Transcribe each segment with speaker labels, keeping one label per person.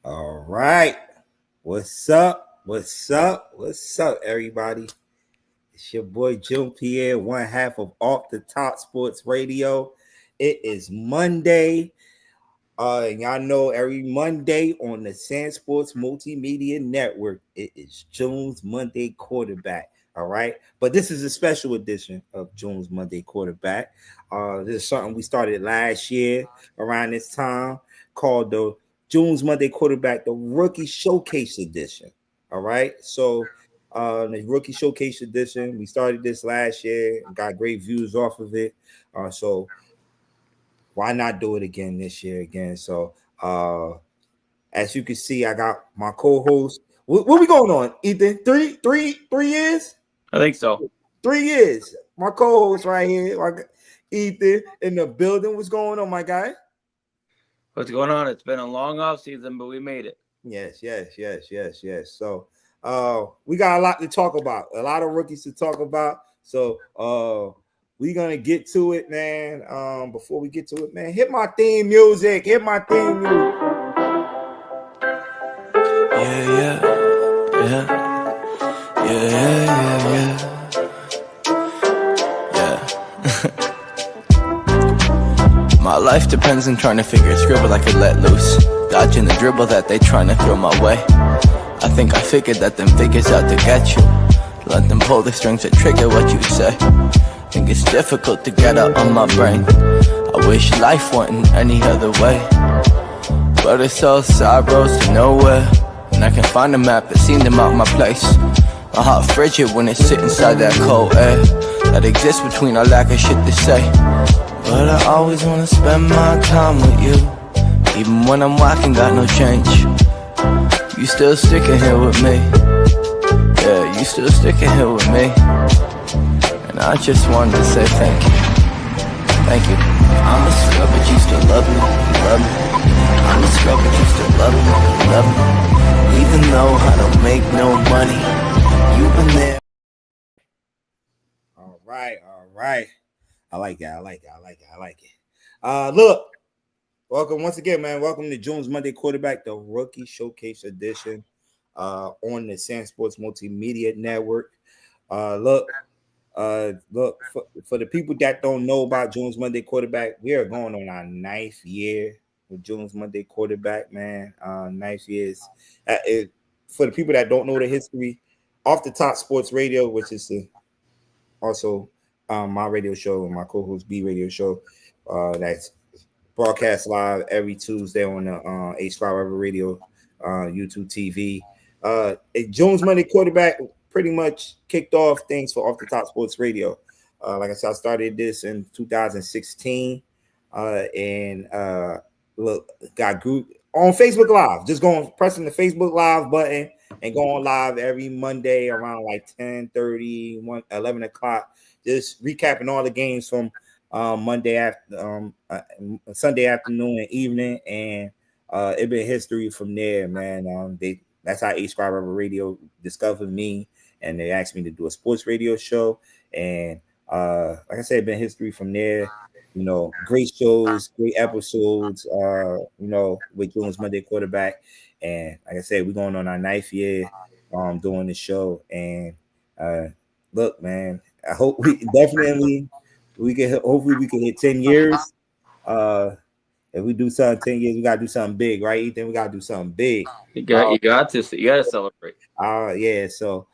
Speaker 1: All right. What's up? What's up? What's up, everybody? It's your boy Jim Pierre, one half of Off the Top Sports Radio. It is Monday. And y'all know every Monday on the Sand Sports Multimedia Network, it is June's Monday Quarterback. All right. But this is a special edition of June's Monday Quarterback. This is something we started last year around this time called the June's Monday Quarterback, the Rookie Showcase Edition. All right. So, the Rookie Showcase Edition, we started this last year, got great views off of it. So, why not do it again this year again? So as you can see, I got my co-host. What we going on, Ethan? Three years?
Speaker 2: I think so.
Speaker 1: 3 years. My co-host right here, Ethan in the building. What's going on, my guy?
Speaker 2: What's going on? It's been a long off season, but we made it.
Speaker 1: Yes. So we got a lot to talk about, a lot of rookies to talk about. So we're gonna get to it, man. Before we get to it, man, hit my theme music.
Speaker 3: Yeah. My life depends on trying to figure a scribble I could let loose, dodging the dribble that they trying to throw my way. I think I figured that them figures out to get you. Let them pull the strings that trigger what you say. Think it's difficult to get out on my brain. I wish life wasn't any other way, but it's all side roads to nowhere, and I can find a map that seen them out my place. My heart frigid when it sit inside that cold air that exists between our lack of shit to say. But I always wanna spend my time with you, even when I'm walking, got no change. You still sticking here with me. Yeah, you still sticking here with me. And I just wanted to say thank you. Thank you. I'm a scrub, but you still love me. Love me. I'm a scrub, but you still love me. Love me. Even though I don't make no money, you've been there.
Speaker 1: All right. I like it. Look, welcome once again, man. Welcome to June's Monday Quarterback, the Rookie Showcase Edition, on the Sand Sports Multimedia Network. Look, for the people that don't know about June's Monday Quarterback, we are going on our 9th year with June's Monday Quarterback, man. 9th years. For the people that don't know the history, Off the Top Sports Radio, which is also my radio show and my co-host B radio show, that's broadcast live every Tuesday on the H5 Ever Radio, YouTube TV. June's Monday Quarterback pretty much kicked off things for Off the Top Sports Radio. Like I said, I started this in 2016, and got group on Facebook Live. Just pressing the Facebook Live button and going live every Monday around like 10:30, 11 o'clock. Just recapping all the games from Monday after Sunday afternoon and evening, and it been history from there, man. That's how H5 Ever Radio discovered me, and they asked me to do a sports radio show, and like I said, it been history from there. You know, great shows, great episodes. With June's Monday Quarterback, and like I said, we're going on our 9th year doing the show, and look, man, I hope hopefully we can hit 10 years. If we do something 10 years, we gotta do something big, right, Ethan? We gotta do something big.
Speaker 2: You got to celebrate.
Speaker 1: Yeah, so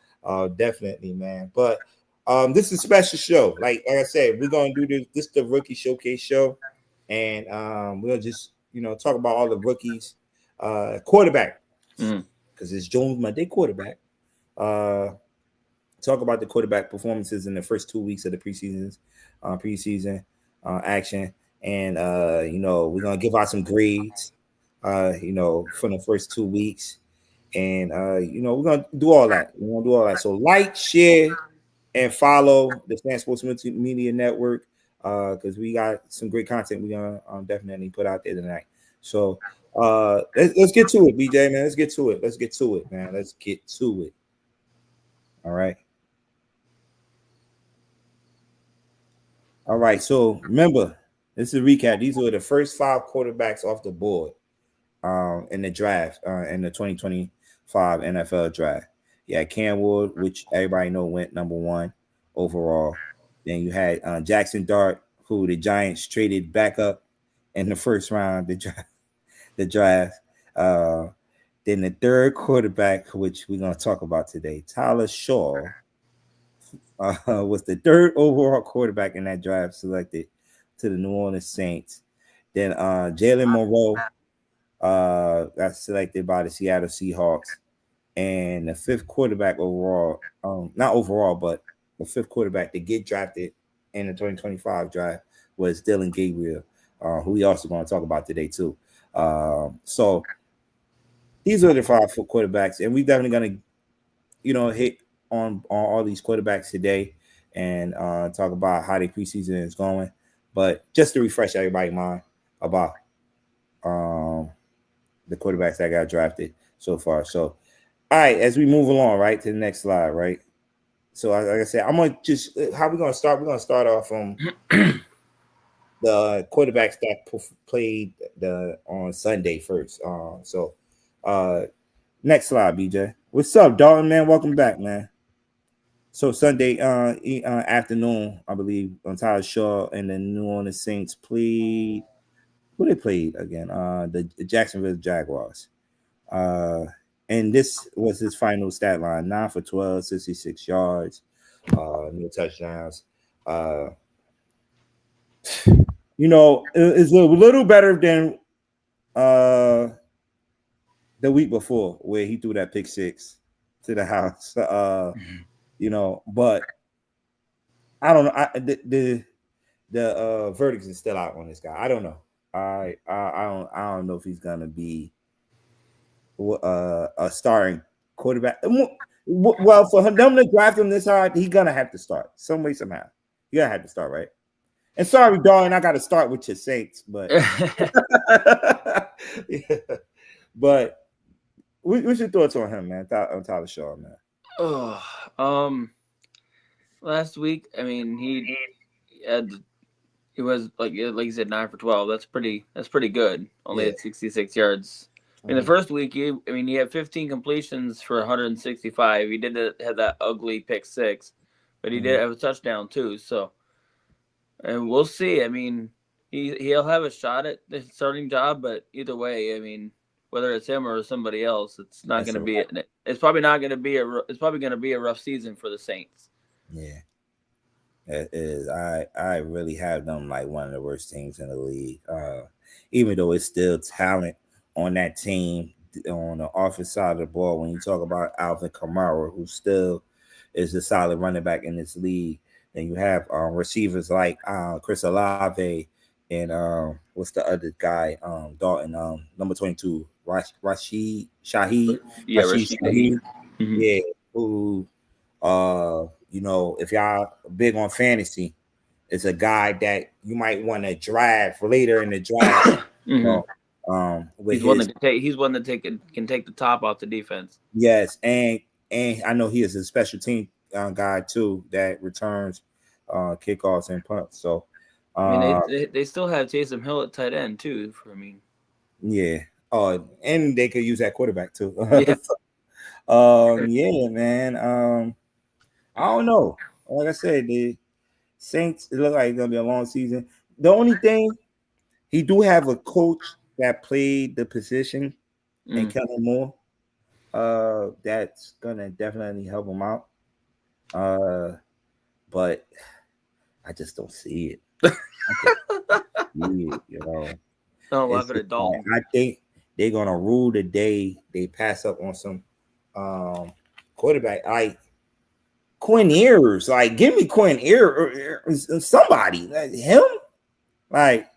Speaker 1: definitely, man. But this is a special show. Like I said, we're gonna do this the rookie showcase show, and we'll just talk about all the rookies, quarterback, because it's June's Monday Quarterback. Talk about the quarterback performances in the first 2 weeks of the preseason action, and we're gonna give out some grades, for the first 2 weeks, and we're gonna do all that. So like, share, and follow the Sand Sports Media Network, because we got some great content we're gonna definitely put out there tonight. So let's get to it, BJ, man. Let's get to it, man. Let's get to it. All right. All right, so remember, this is a recap. These were the first 5 quarterbacks off the board. in the draft, in the 2025 NFL draft. You had Cam Ward, which everybody know went number 1 overall. Then you had Jackson Dart, who the Giants traded back up in the first round the draft. Then the third quarterback, which we're gonna talk about today, Tyler Shaw, was the third overall quarterback in that draft selected to the New Orleans Saints. Then Jalen Monroe got selected by the Seattle Seahawks, and the fifth quarterback overall, not overall, but the fifth quarterback to get drafted in the 2025 draft was Dylan Gabriel, who we also going to talk about today too. So these are the 5 quarterbacks, and we definitely going to, hit on all these quarterbacks today and talk about how the preseason is going. But just to refresh everybody's mind about the quarterbacks that got drafted so far. So, all right, as we move along, right, to the next slide, right? So, like I said, I'm going to just, how we going to start? We're going to start off from the quarterbacks that played on Sunday first. Next slide, BJ. What's up, Dalton, man? Welcome back, man. So Sunday afternoon, I believe, Tyler Shaw and the New Orleans Saints played. Who they played again? The Jacksonville Jaguars. And this was his final stat line: 9 for 12, 66 yards, no touchdowns. It's a little better than the week before, where he threw that pick 6 to the house. But I don't know. The verdict is still out on this guy. I don't know. I don't know if he's gonna be a starting quarterback. Well, for them to draft him this hard, he's gonna have to start some way somehow. You gotta have to start, right? And sorry, darling, I got to start with your Saints, but yeah. But what's your thoughts on him, man? On Tyler Shaw, man.
Speaker 2: Last week, I mean, he was like you said, 9 for 12. That's pretty good. Only at 66 yards. In the first week, he had 15 completions for 165. He did have that ugly pick 6, but he did have a touchdown too. So, and we'll see. I mean, he'll have a shot at the starting job, but either way, I mean, whether it's him or somebody else, it's not going to be. It's probably not going to be It's probably going to be a rough season for the Saints.
Speaker 1: Yeah, it is. I really have them like one of the worst teams in the league. Even though it's still talent on that team on the offensive side of the ball. When you talk about Alvin Kamara, who still is a solid running back in this league, and you have receivers like Chris Olave and what's the other guy? Dalton, number 22, Rashid Shaheed.
Speaker 2: Yeah,
Speaker 1: Rashid Shaheed.
Speaker 2: Mm-hmm.
Speaker 1: Yeah, who if y'all big on fantasy, it's a guy that you might want to draft later in the draft.
Speaker 2: Mm-hmm. He's one that can take the top off the defense.
Speaker 1: Yes, and I know he is a special team guy too that returns kickoffs and punts. So
Speaker 2: they still have Taysom Hill at tight end too.
Speaker 1: Yeah. And they could use that quarterback too.
Speaker 2: Yeah.
Speaker 1: Yeah, man. I don't know. Like I said, the Saints, it look like it's gonna be a long season. The only thing, he do have a coach that played the position and Kellen Moore. That's gonna definitely help him out. But I just don't see it.
Speaker 2: Don't love it at all.
Speaker 1: I think they're gonna rule the day they pass up on some quarterback like Quinn Ewers. Like, give me Quinn Ewers, somebody like him. Like,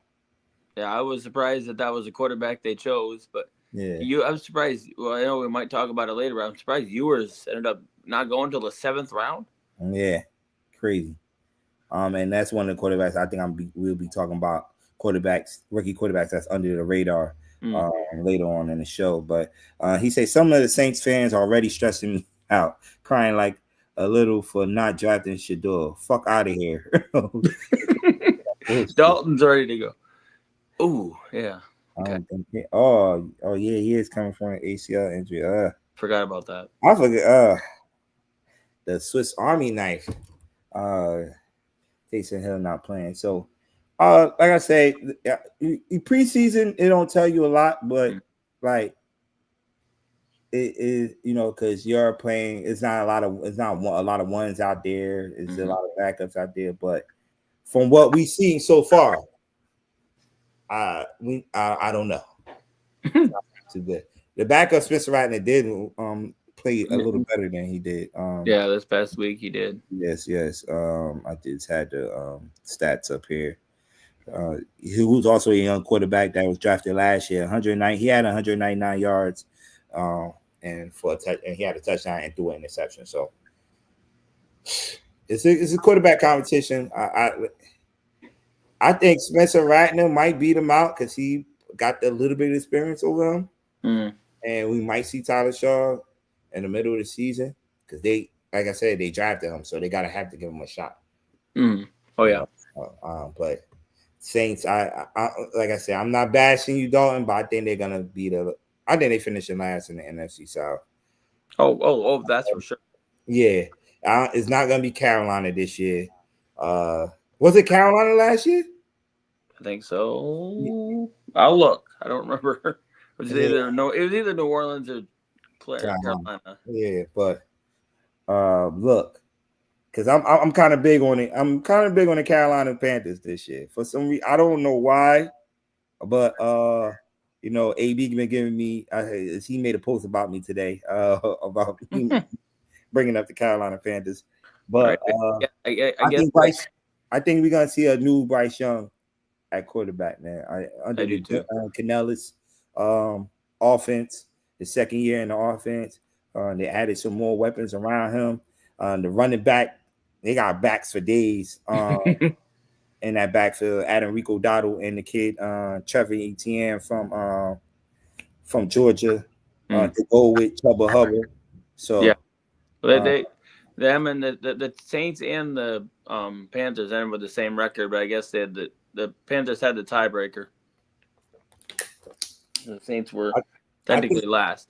Speaker 2: yeah, I was surprised that was a quarterback they chose, but
Speaker 1: yeah,
Speaker 2: I'm surprised. Well, I know we might talk about it later, but I'm surprised Ewers ended up not going till the 7th round.
Speaker 1: Yeah, crazy. And that's one of the quarterbacks I think we'll be talking about rookie quarterbacks that's under the radar later on in the show. But he says some of the Saints fans are already stressing me out, crying like a little for not drafting Shador. Fuck out of here.
Speaker 2: Dalton's ready to go. Ooh, yeah.
Speaker 1: I
Speaker 2: Okay.
Speaker 1: don't think. Oh yeah, he is coming from an ACL injury.
Speaker 2: Forgot about that.
Speaker 1: I forget. The Swiss Army knife. Uh, Taysom Hill not playing. So, like I say, preseason it don't tell you a lot, but like it is, because you're playing. It's not a lot of ones out there. It's a lot of backups out there. But from what we've seen so far, I don't know. Too good. The backup Spencer Rattler did play a little better than he did.
Speaker 2: Yeah, this past week he did.
Speaker 1: Yes. I just had the stats up here. He was also a young quarterback that was drafted last year. 109. He had 199 yards, and and he had a touchdown and threw an interception. So it's a quarterback competition. I think Spencer Rattler might beat him out because he got a little bit of experience over him, and we might see Tyler Shaw in the middle of the season because like I said, they drafted him, so they have to give him a shot.
Speaker 2: Oh yeah.
Speaker 1: But Saints, I like I said, I'm not bashing you, Dalton, but I think they're gonna be I think they finishing last in the NFC South.
Speaker 2: Oh, that's for sure.
Speaker 1: Yeah, it's not gonna be Carolina this year. Was it Carolina last year?
Speaker 2: I think so. I'll look. I don't remember. It was either New Orleans or Carolina.
Speaker 1: Yeah, but look, because I'm kind of big on it. I'm kind of big on the Carolina Panthers this year. For some reason, I don't know why, but AB been giving me. He made a post about me today about bringing up the Carolina Panthers. But
Speaker 2: right. I
Speaker 1: guess
Speaker 2: guess
Speaker 1: I think we're gonna see a new Bryce Young at quarterback, man. Under
Speaker 2: I
Speaker 1: the
Speaker 2: do too.
Speaker 1: Canellis offense, the second year in the offense, they added some more weapons around him. The running back, they got backs for days. In that backfield, Adam Rico Dottle and the kid Trevor Etienne from Georgia to go with Chuba Hubbard. So
Speaker 2: yeah, them and the Saints and the Panthers ended with the same record, but I guess they had the Panthers had the tiebreaker. The Saints were technically last.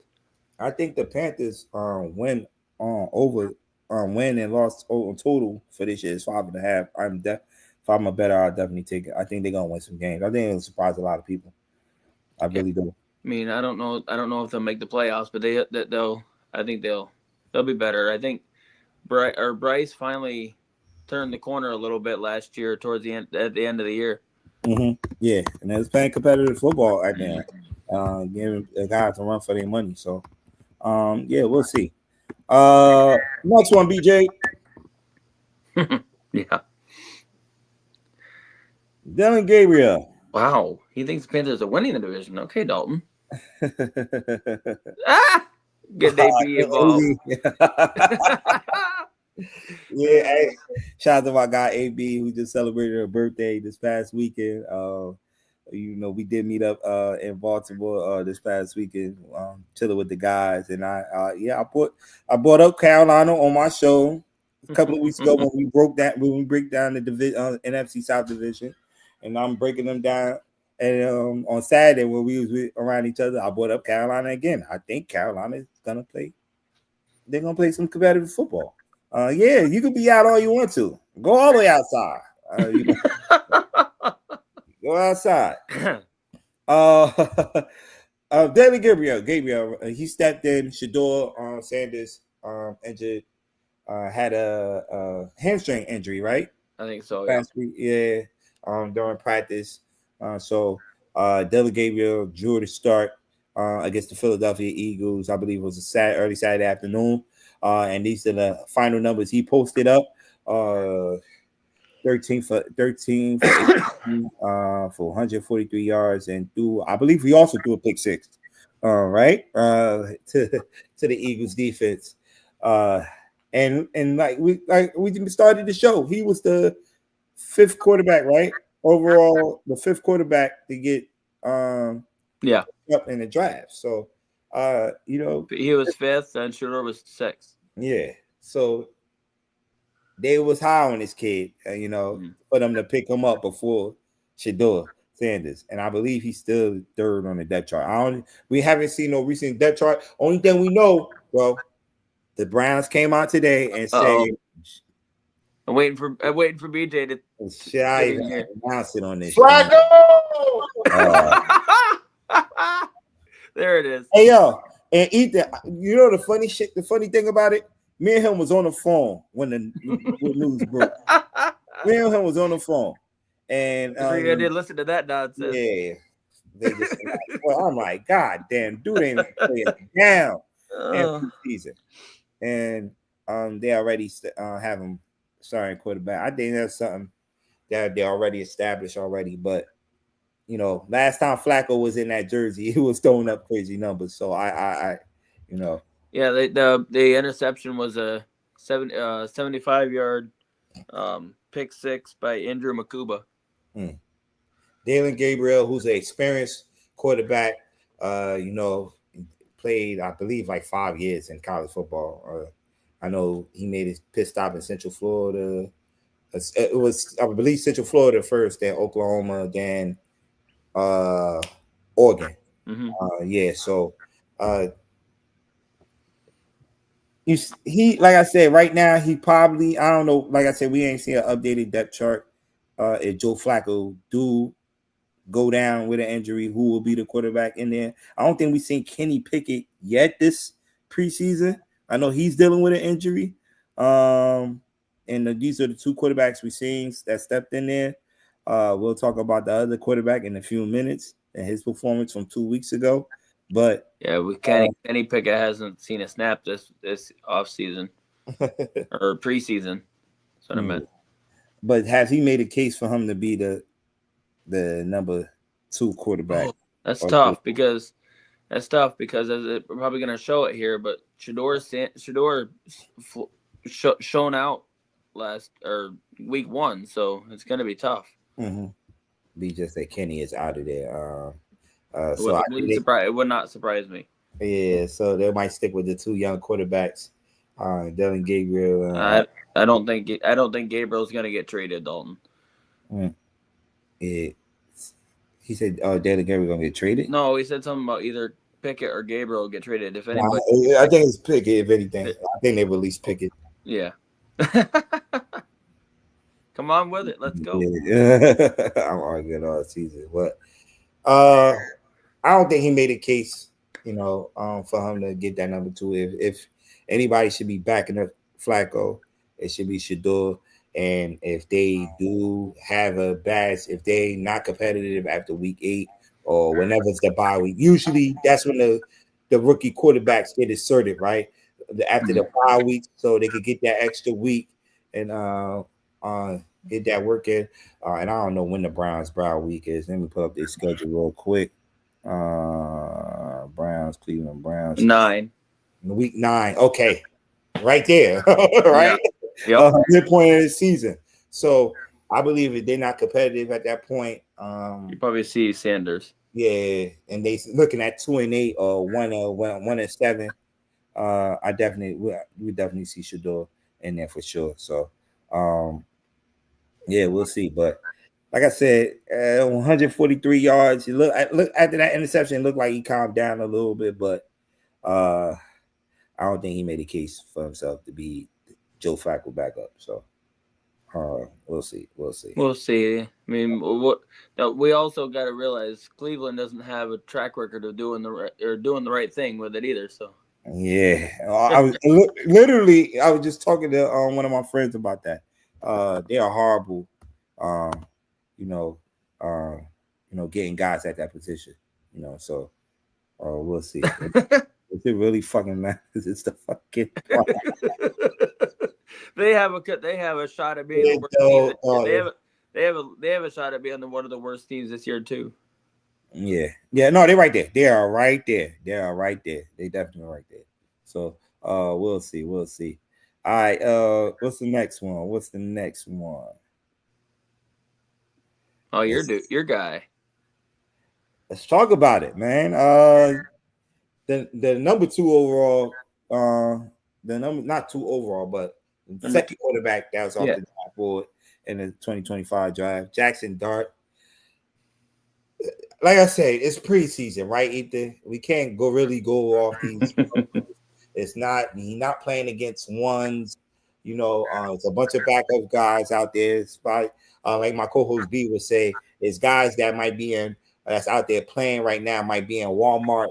Speaker 1: I think the Panthers win win and loss total for this year is 5.5. If I'm a better, I'll definitely take it. I think they're gonna win some games. I think it'll surprise a lot of people. I really do.
Speaker 2: I mean, I don't know if they'll make the playoffs, but I think they'll be better. I think Bryce finally turned the corner a little bit last year towards the end of the year.
Speaker 1: Yeah, and they was playing competitive football at the end, giving the guys to run for their money. So, yeah, we'll see. Next one, BJ.
Speaker 2: Yeah.
Speaker 1: Dylan Gabriel.
Speaker 2: Wow, he thinks the Panthers are winning the division. Okay, Dalton. Good day, be involved.
Speaker 1: Yeah, hey, shout out to my guy AB who just celebrated her birthday this past weekend. We did meet up in Baltimore this past weekend, chilling with the guys, and I brought up Carolina on my show a couple of weeks ago when we break down the division, NFC South division, and I'm breaking them down. And on Saturday when we was around each other, I brought up Carolina again. I think Carolina is gonna play. They're gonna play some competitive football. Yeah, you can be out all you want to. Go all the way outside. Go outside. David Gabriel, he stepped in. Shador Sanders injured, had a hamstring injury, right?
Speaker 2: I think so.
Speaker 1: Last week, yeah. During practice, so David Gabriel drew the start against the Philadelphia Eagles. I believe it was early Saturday afternoon. And these are the final numbers he posted up. 13 for 18, for 143 yards, and I believe he also threw a pick six. Right? To the Eagles defense. And like we started the show, he was the fifth quarterback, right? Overall, the fifth quarterback to get up in the draft. So
Speaker 2: he was fifth and Shador was sixth.
Speaker 1: Yeah. So they was high on this kid, for them to pick him up before Shador. Sanders, and I believe he's still third on the depth chart. We haven't seen no recent depth chart. Only thing we know, well, the Browns came out today and said,
Speaker 2: I'm waiting for BJ to
Speaker 1: should I
Speaker 2: get in
Speaker 1: even
Speaker 2: here.
Speaker 1: announce it on this?
Speaker 4: Flacco!
Speaker 2: There it is.
Speaker 1: Hey yo, and Ethan, you know the funny shit. The funny thing about it, me and him was on the phone when the news broke. Me and him was on the phone, and
Speaker 2: I did listen to that nonsense.
Speaker 1: Yeah, they just. Well, I'm like, God damn, dude ain't playing down in season, and they already have him starting quarterback. I think that's something that they already established already, but. You know, last time Flacco was in that jersey, he was throwing up crazy numbers. So I you know.
Speaker 2: Yeah, the interception was a 75-yard pick six by Andrew Makuba.
Speaker 1: Dalen Gabriel, who's an experienced quarterback, you know, played, I believe, like 5 years in college football. I know he made his pit stop in Central Florida. It was, I believe, Central Florida first, then Oklahoma, then Oregon. Yeah, so he like I said, right now he probably, I don't know, like I said, we ain't seen an updated depth chart. If Joe Flacco do go down with an injury, who will be the quarterback in there? I don't think we've seen Kenny Pickett yet this preseason. I know he's dealing with an injury. And these are the two quarterbacks we've seen that stepped in there. We'll talk about the other quarterback in a few minutes and his performance from 2 weeks ago. But
Speaker 2: yeah, Kenny Pickett hasn't seen a snap this off season or preseason. That's what I meant.
Speaker 1: But has he made a case for him to be the number 2 quarterback?
Speaker 2: Oh, that's tough because we're probably going to show it here. But Shador shown out week 1, so it's going to be tough.
Speaker 1: Be just that Kenny is out of there.
Speaker 2: It would not surprise me.
Speaker 1: Yeah, so they might stick with the 2 young quarterbacks, Dillon Gabriel.
Speaker 2: I don't think Gabriel's going to get traded, Dalton.
Speaker 1: He said, Dillon Gabriel going to get traded?
Speaker 2: No, he said something about either Pickett or Gabriel get traded. If anybody,
Speaker 1: I think it's Pickett. If anything, I think they release Pickett.
Speaker 2: Yeah. Come on with it. Let's go.
Speaker 1: I'm arguing all season, but I don't think he made a case, you know, for him to get that number 2. If anybody should be backing up Flacco, it should be Shador. And if they do have if they not competitive after week 8 or whenever it's the bye week, usually that's when the rookie quarterbacks get inserted, right? After the bye week, so they could get that extra week and get that work in. And I don't know when the Browns bye week is. Let me pull up their schedule real quick. Cleveland Browns.
Speaker 2: 9.
Speaker 1: Week 9. Okay. Right there. Right?
Speaker 2: Yep.
Speaker 1: Midpoint of the season. So I believe if they're not competitive at that point,
Speaker 2: you probably see Sanders.
Speaker 1: Yeah, and they looking at 2-8 or 1-7. We definitely see Shador in there for sure. So yeah, we'll see. But like I said, 143 yards. Look after that interception, it looked like he calmed down a little bit, but I don't think he made a case for himself to be Joe Flacco back up. So we'll see.
Speaker 2: I mean, we also got to realize Cleveland doesn't have a track record of doing the right thing with it either. So
Speaker 1: yeah, I was literally. I was just talking to one of my friends about that. They are horrible. Getting guys at that position. So we'll see. If it really fucking matters, it's the fucking.
Speaker 2: They have a shot at being the worst team. They have a shot at being one of the worst teams this year too.
Speaker 1: Yeah. No, they're right there. They are right there. They definitely right there. So we'll see. All right. What's the next one?
Speaker 2: Oh, your guy.
Speaker 1: Let's talk about it, man. The number 2 overall, not 2 overall, but the second quarterback that was off the draft board in the 2025 draft, Jackson Dart. like I said, it's preseason, right, Ethan? We can't go off these. It's not he's not playing against ones. It's a bunch of backup guys out there. It's probably, like my co-host B would say, it's guys that might be in that's out there playing right now, might be in Walmart,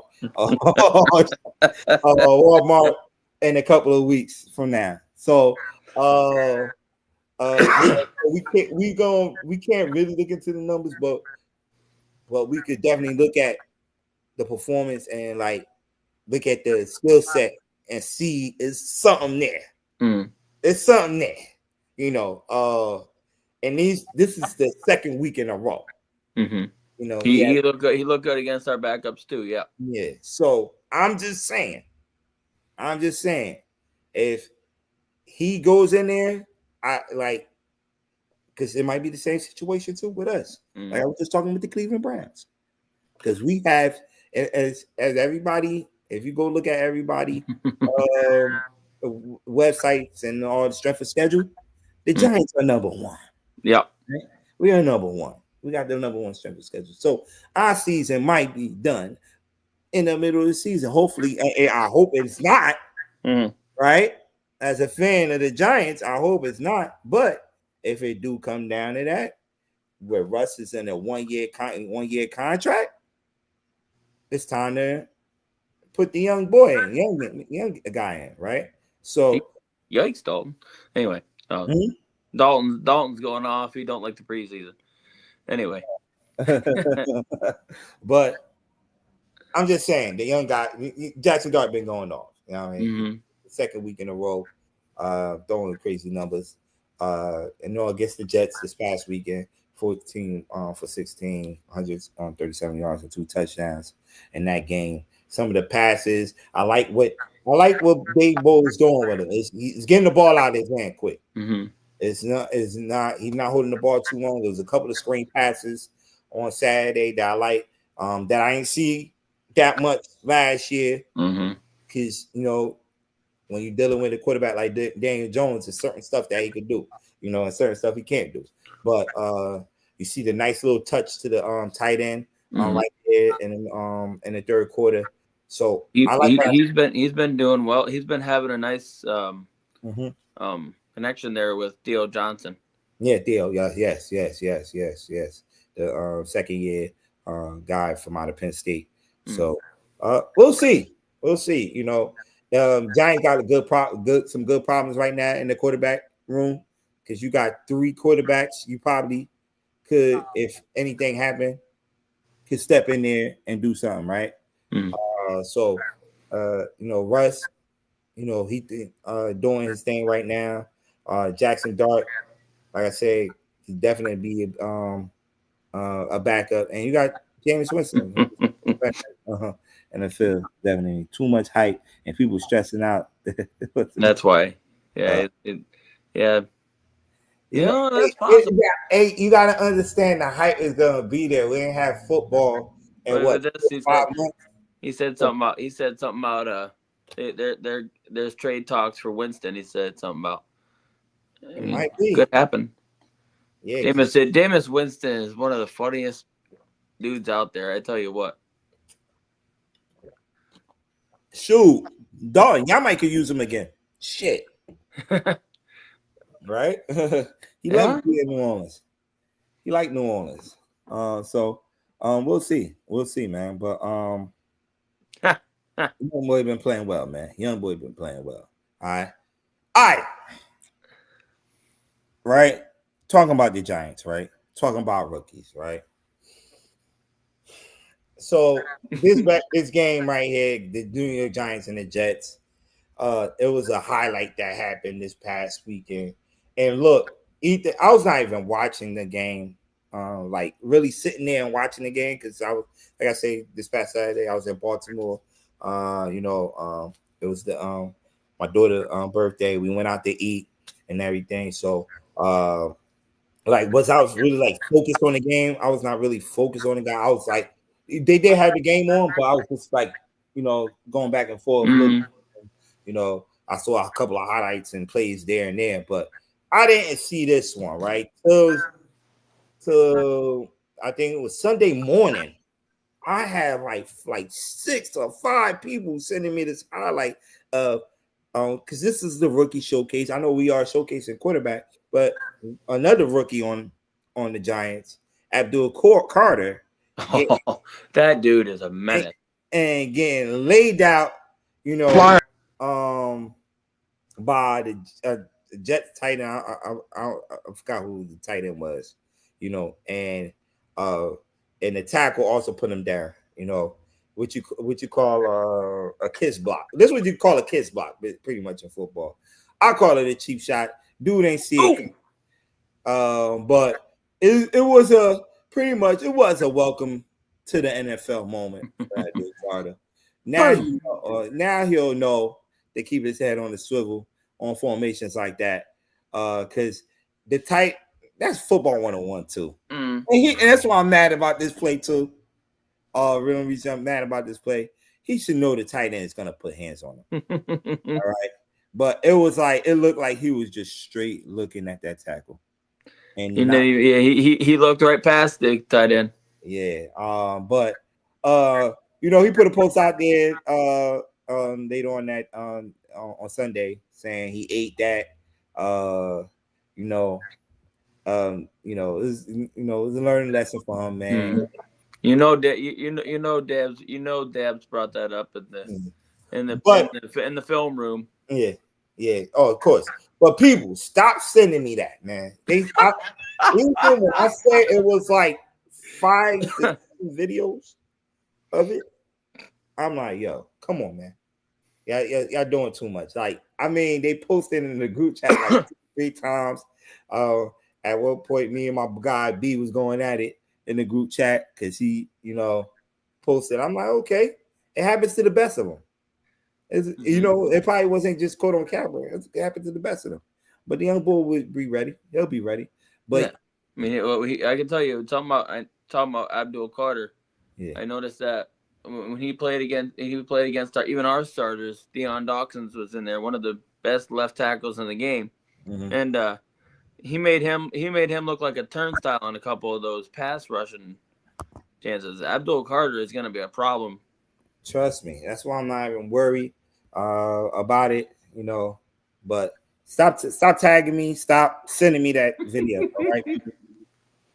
Speaker 1: Walmart in a couple of weeks from now. So we can't really look into the numbers, but we could definitely look at the performance and like look at the skill set and see is something there. It's something there, and this is the second week in a row.
Speaker 2: He looked good. He looked good against our backups too. Yeah.
Speaker 1: Yeah. So I'm just saying, if he goes in there, because it might be the same situation too with us. Like I was just talking with the Cleveland Browns, because we have as everybody. If you go look at everybody websites and all the strength of schedule, the Giants are number one.
Speaker 2: Yeah,
Speaker 1: right? We are number one. We got the number one strength of schedule. So our season might be done in the middle of the season. Hopefully, I hope it's not. Right? As a fan of the Giants, I hope it's not. But if it do come down to that, where Russ is in a 1 year contract, it's time to put the young boy in, young guy in, right? So,
Speaker 2: yikes, Dalton. Anyway, Dalton's going off. He don't like the preseason. Anyway,
Speaker 1: but I'm just saying the young guy, Jackson Dart, been going off. You know what I mean? Second week in a row, throwing crazy numbers. Against the Jets this past weekend, 14 for 16, 137 yards and 2 touchdowns in that game. Some of the passes, I like what Dave Bowl is doing with it. He's getting the ball out of his hand quick. He's not holding the ball too long. There was a couple of screen passes on Saturday that I like, that I didn't see that much last year. Because when you're dealing with a quarterback like Daniel Jones, there's certain stuff that he could do, and certain stuff he can't do. But you see the nice little touch to the tight end right there in the third quarter. So
Speaker 2: he's been doing well. He's been having a nice connection there with Theo Johnson.
Speaker 1: Yeah, Theo. Yes. The second year guy from out of Penn State. So we'll see. Giants got some good problems right now in the quarterback room, because you got 3 quarterbacks. You probably could, if anything happened, could step in there and do something, right? Russ, he doing his thing right now. Jackson Dart, like I said, he definitely be a backup, and you got Jameis Winston in the field. Definitely too much hype and people stressing out.
Speaker 2: That's why. Yeah, that's
Speaker 1: possible. You gotta understand the hype is gonna be there. We didn't have football in
Speaker 2: he said something about there's trade talks for Winston. He said something about
Speaker 1: it might be.
Speaker 2: Could happen.
Speaker 1: Yeah,
Speaker 2: Jameis Winston is one of the funniest dudes out there. I tell you what.
Speaker 1: Shoot, Dalton, y'all might could use him again. Shit. Right? He loves to be in New Orleans. He like New Orleans. We'll see. We'll see, man. But young boy been playing well, man. Young boy been playing well. All right. Right? Talking about the Giants, right? Talking about rookies, right? So this game right here, the New York Giants and the Jets, it was a highlight that happened this past weekend. And look, Ethan, I was not even watching the game, like really sitting there and watching the game, because I was, like I say, this past Saturday I was in Baltimore. It was my daughter's birthday. We went out to eat and everything. So I was really like focused on the game. I was not really focused on the guy. I was like, they did have the game on, but I was just like, going back and forth. I saw a couple of highlights and plays there and there, but I didn't see this one, right? So I think it was Sunday morning. I had like 6 or 5 people sending me this highlight of because this is the rookie showcase. I know we are showcasing quarterback, but another rookie on the Giants, Abdul Carter, get,
Speaker 2: Oh, that dude is a menace.
Speaker 1: and getting laid out, you know, by the Jets tight end. I forgot who the tight end was, you know, and the tackle also put him down, you know, what you call a kiss block. This is what you call a kiss block, pretty much in football. I call it a cheap shot. Dude ain't see it. But it was a welcome to the NFL moment for Abdul Carter. Now he'll know to keep his head on the swivel on formations like that. Because that's football 101 too. And that's why I'm mad about this play too. Real reason I'm mad about this play. He should know the tight end is gonna put hands on him. All right. But it looked like he was just straight looking at that tackle. And
Speaker 2: he looked right past the tight end.
Speaker 1: Yeah. But he put a post out there later on that on Sunday saying he ate that. It was a learning lesson for him, man.
Speaker 2: Dabs brought that up in the film room.
Speaker 1: Yeah. Oh, of course. But people, stop sending me that, man. Even when I said it was like 5 videos of it, I'm like, yo, come on, man. Y'all doing too much. Like, I mean, they posted in the group chat like 3 times. At one point, me and my guy B was going at it in the group chat because he, posted. I'm like, okay, it happens to the best of them. It probably wasn't just caught on camera. It happened to the best of them. But the young bull would be ready. He'll be ready. But
Speaker 2: yeah. I mean, I can tell you, talking about Abdul Carter. Yeah. I noticed that when he played against even our starters. Deion Dawkins was in there, one of the best left tackles in the game, and he made him look like a turnstile on a couple of those pass rushing chances. Abdul Carter is going to be a problem.
Speaker 1: Trust me, that's why I'm not even worried about it. But stop tagging me. Stop sending me that video. All right,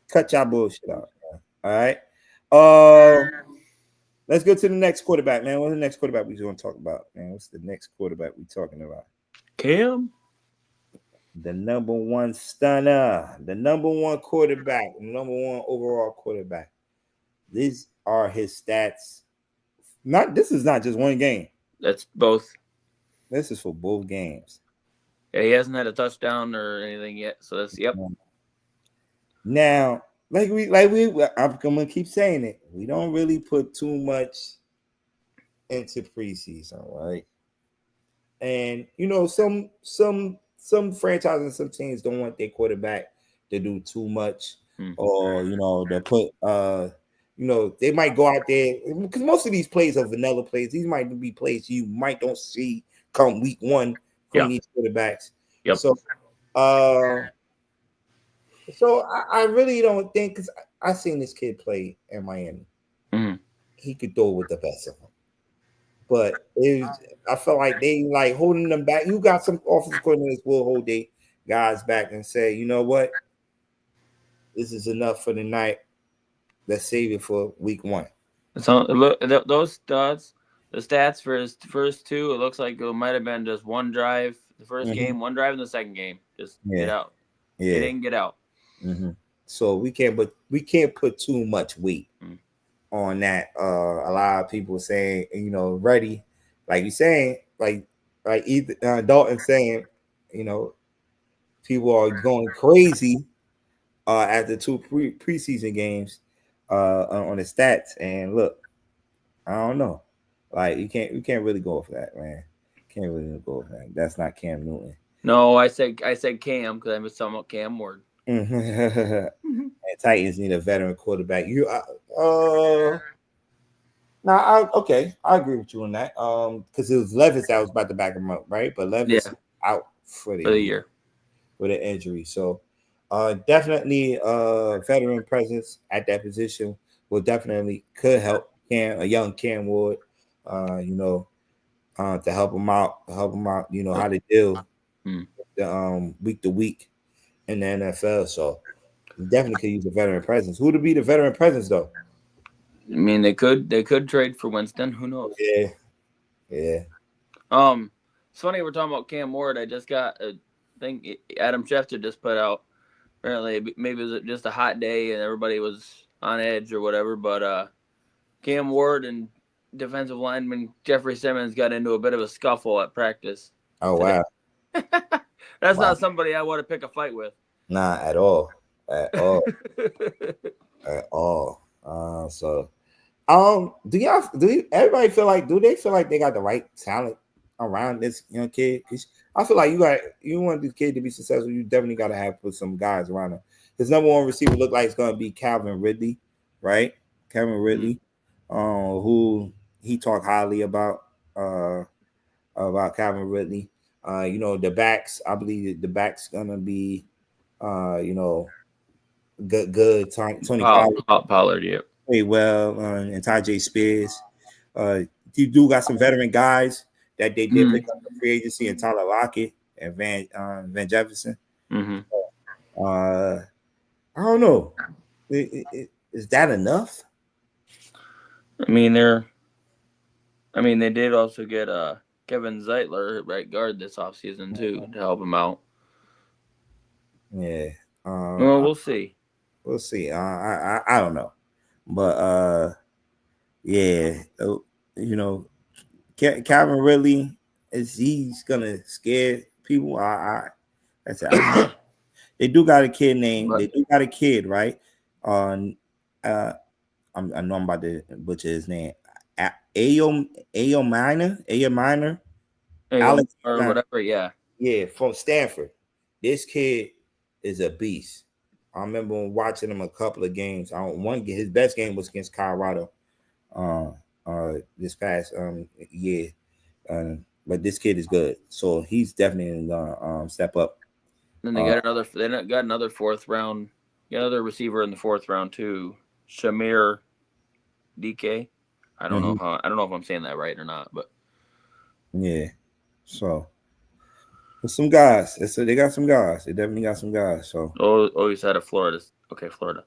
Speaker 1: cut y'all bullshit out. All right. Let's go to the next quarterback, man. What's the next quarterback we going to talk about, man? What's the next quarterback we talking about?
Speaker 2: Cam,
Speaker 1: the number 1 stunner, the number 1 quarterback, the number 1 overall quarterback. These are his stats. This is not just one game.
Speaker 2: That's both.
Speaker 1: This is for both games.
Speaker 2: Yeah, he hasn't had a touchdown or anything yet. So that's yep.
Speaker 1: Now, I'm gonna keep saying it. We don't really put too much into preseason, right? And some franchises and some teams don't want their quarterback to do too much, or they put they might go out there because most of these plays are vanilla plays. These might be plays you might don't see come week 1 from these quarterbacks.
Speaker 2: Yep.
Speaker 1: So I really don't think, because I seen this kid play in Miami. He could throw with the best of them, but I felt like they holding them back. You got some offensive coordinators will hold their guys back and say, you know what, this is enough for the night. Let's save it for week 1.
Speaker 2: So those stats, the stats for his first 2, it looks like it might have been just one drive. The first game, one drive in the second game. Just get out. Yeah. Get in, get out.
Speaker 1: So we can't put too much weight on that. A lot of people saying, ready, like you're saying, like Dalton saying, people are going crazy after 2 preseason games on the stats. And look, I don't know, like you can't really go for that, man. Can't really go for that. That's not Cam Newton.
Speaker 2: No, I said Cam because I was talking about Cam Ward.
Speaker 1: And Titans need a veteran quarterback. I agree with you on that. Because it was Levis that was about to back him up, right? But Levis out for the year with an injury. So definitely veteran presence at that position could help. a young Cam Ward, you know, to help him out, you know, how to deal the week to week in the NFL. So definitely could use a veteran presence. Who to be the veteran presence though?
Speaker 2: I mean, they could trade for Winston. Who knows?
Speaker 1: Yeah, yeah.
Speaker 2: It's funny we're talking about Cam Ward. I just got a thing Adam Schefter just put out. Apparently, maybe it was just a hot day and everybody was on edge or whatever. But Cam Ward and defensive lineman Jeffrey Simmons got into a bit of a scuffle at practice
Speaker 1: Oh
Speaker 2: today.
Speaker 1: wow.
Speaker 2: That's
Speaker 1: Wow.
Speaker 2: not somebody I want to pick a fight with.
Speaker 1: Nah, at all. At all. At all. So everybody feel like do they feel like they got the right talent around this young kid? Because I feel like you want this kid to be successful, you definitely gotta have put some guys around him. His number one receiver look like it's gonna be Calvin Ridley, right? Calvin Ridley, who he talked highly about Calvin Ridley. You know, the backs, I believe the backs gonna be you know, good Tony
Speaker 2: Pollard, yeah.
Speaker 1: Play well, and Tajay Spears. You do got some veteran guys that they did pick up in free agency, and Tyler Lockett and Van Jefferson.
Speaker 2: Mm-hmm.
Speaker 1: I don't know. Is that enough?
Speaker 2: I mean, they did also get Kevin Zeitler at right guard this offseason too to help him out.
Speaker 1: Yeah.
Speaker 2: Well, we'll see.
Speaker 1: We'll see. I don't know, but yeah, you know, Calvin Ridley he's gonna scare people. That's it. They do got a kid named. They do got a kid, right? On I know I'm about to butcher his name. Ayo Minor, Alex
Speaker 2: or whatever. Yeah.
Speaker 1: Yeah, from Stanford. This kid is a beast. I remember watching him a couple of games. His best game was against Colorado. This past year. But this kid is good, so he's definitely gonna step up.
Speaker 2: Then they got another. They got another fourth round. Got another receiver in the fourth round too, Shamir DK. I don't know how. I don't know if I'm saying that right or not, but
Speaker 1: yeah. So some guys. So they got some guys. They definitely got some guys. So
Speaker 2: you said of Florida. Okay, Florida.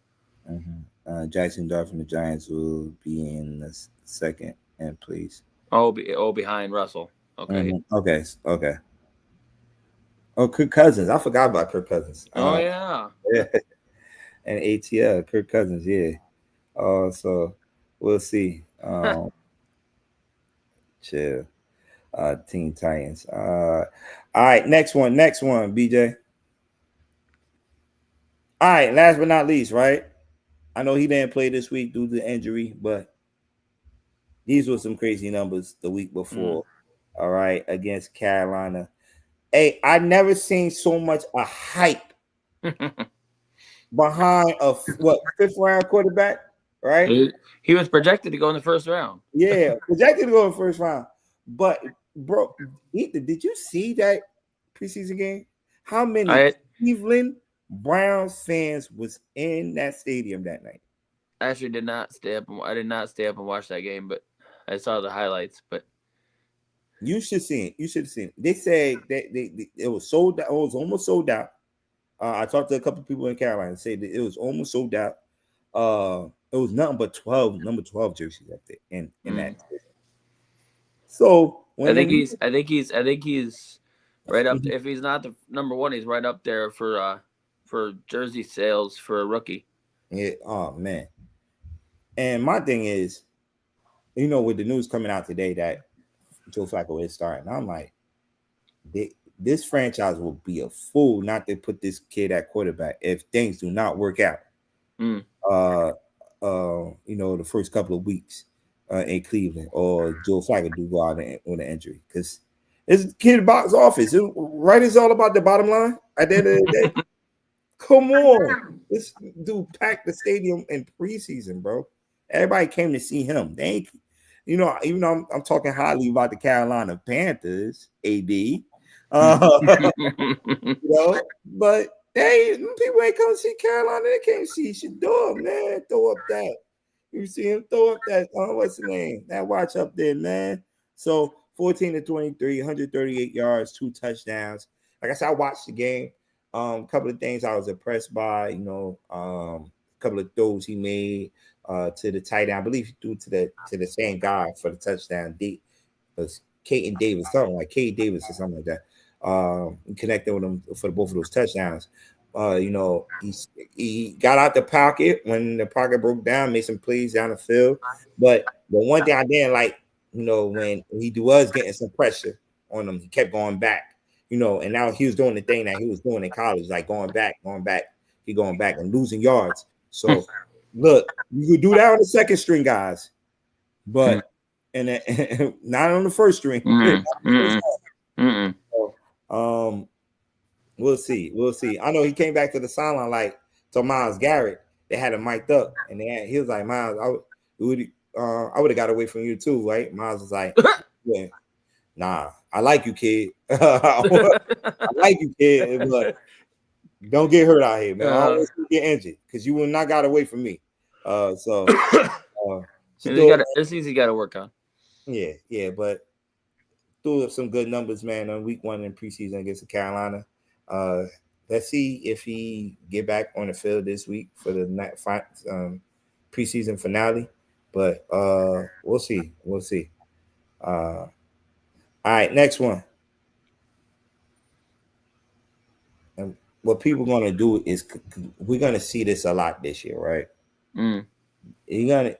Speaker 1: Jackson Dart from the Giants will be in the second and please.
Speaker 2: Behind Russell. Okay.
Speaker 1: Okay. Oh, Kirk Cousins. I forgot about Kirk Cousins.
Speaker 2: Yeah.
Speaker 1: And ATL, Kirk Cousins. Yeah. So we'll see. Chill. Teen Titans. All right. Next one, BJ. All right. Last but not least, right? I know he didn't play this week due to injury, but these were some crazy numbers the week before. All right, against Carolina. Hey, I never seen so much a hype behind a fifth round quarterback, right?
Speaker 2: He was projected to go in the first round.
Speaker 1: Yeah, projected to go in the first round. But bro, did you see that preseason game? How many Cleveland Browns fans was in that stadium that night?
Speaker 2: I actually did not stay up. I did not stay up and watch that game, but I saw the highlights. But
Speaker 1: you should see it. You should have seen it. They said that it was sold out. It was almost sold out. I talked to a couple of people in Carolina and said that it was almost sold out. It was nothing but number 12 jerseys up there in that. So
Speaker 2: I think he's right up. If he's not the number one, he's right up there for jersey sales for a rookie.
Speaker 1: Yeah. Oh man. And my thing is, you know, with the news coming out today that Joe Flacco is starting, I'm like, this franchise will be a fool not to put this kid at quarterback if things do not work out. You know, the first couple of weeks in Cleveland, or Joe Flacco do go out with an injury, because it's kid box office. Right, it's all about the bottom line at the end of the day. Come on, this dude packed the stadium in preseason, bro. Everybody came to see him. They ain't, you know, even though I'm talking highly about the Carolina Panthers, AD, you know, but people ain't come to see Carolina. They came to see Shador, man. Throw up that You see him throw up that what's the name? That watch up there, man. So 14 to 23, 138 yards, 2 touchdowns. Like I said, I watched the game. A couple of things I was impressed by, a couple of throws he made to the tight end. I believe he threw to the same guy for the touchdown. Was Kate and Davis, something like Kate Davis or something like that. Connected with him for both of those touchdowns. He got out the pocket when the pocket broke down, made some plays down the field. But the one thing I didn't like, when he was getting some pressure on him, he kept going back, and now he was doing the thing that he was doing in college, like going back, he going back and losing yards. So look, you could do that on the second string guys, but and not on the first string. So, we'll see. I know he came back to the sideline like to Myles Garrett. They had him mic'd up, and he was like, Myles, I would have got away from you too, right? Myles was like, yeah, nah, I like you, kid. I like you, kid, but don't get hurt out here, man. I don't want you to get injured because you will not got away from me.
Speaker 2: This easy got to work on.
Speaker 1: Yeah, but threw up some good numbers, man, on week 1 in preseason against Carolina. Let's see if he get back on the field this week for the preseason finale. But we'll see. All right, next one. And what people are gonna do is we're gonna see this a lot this year, right? You're gonna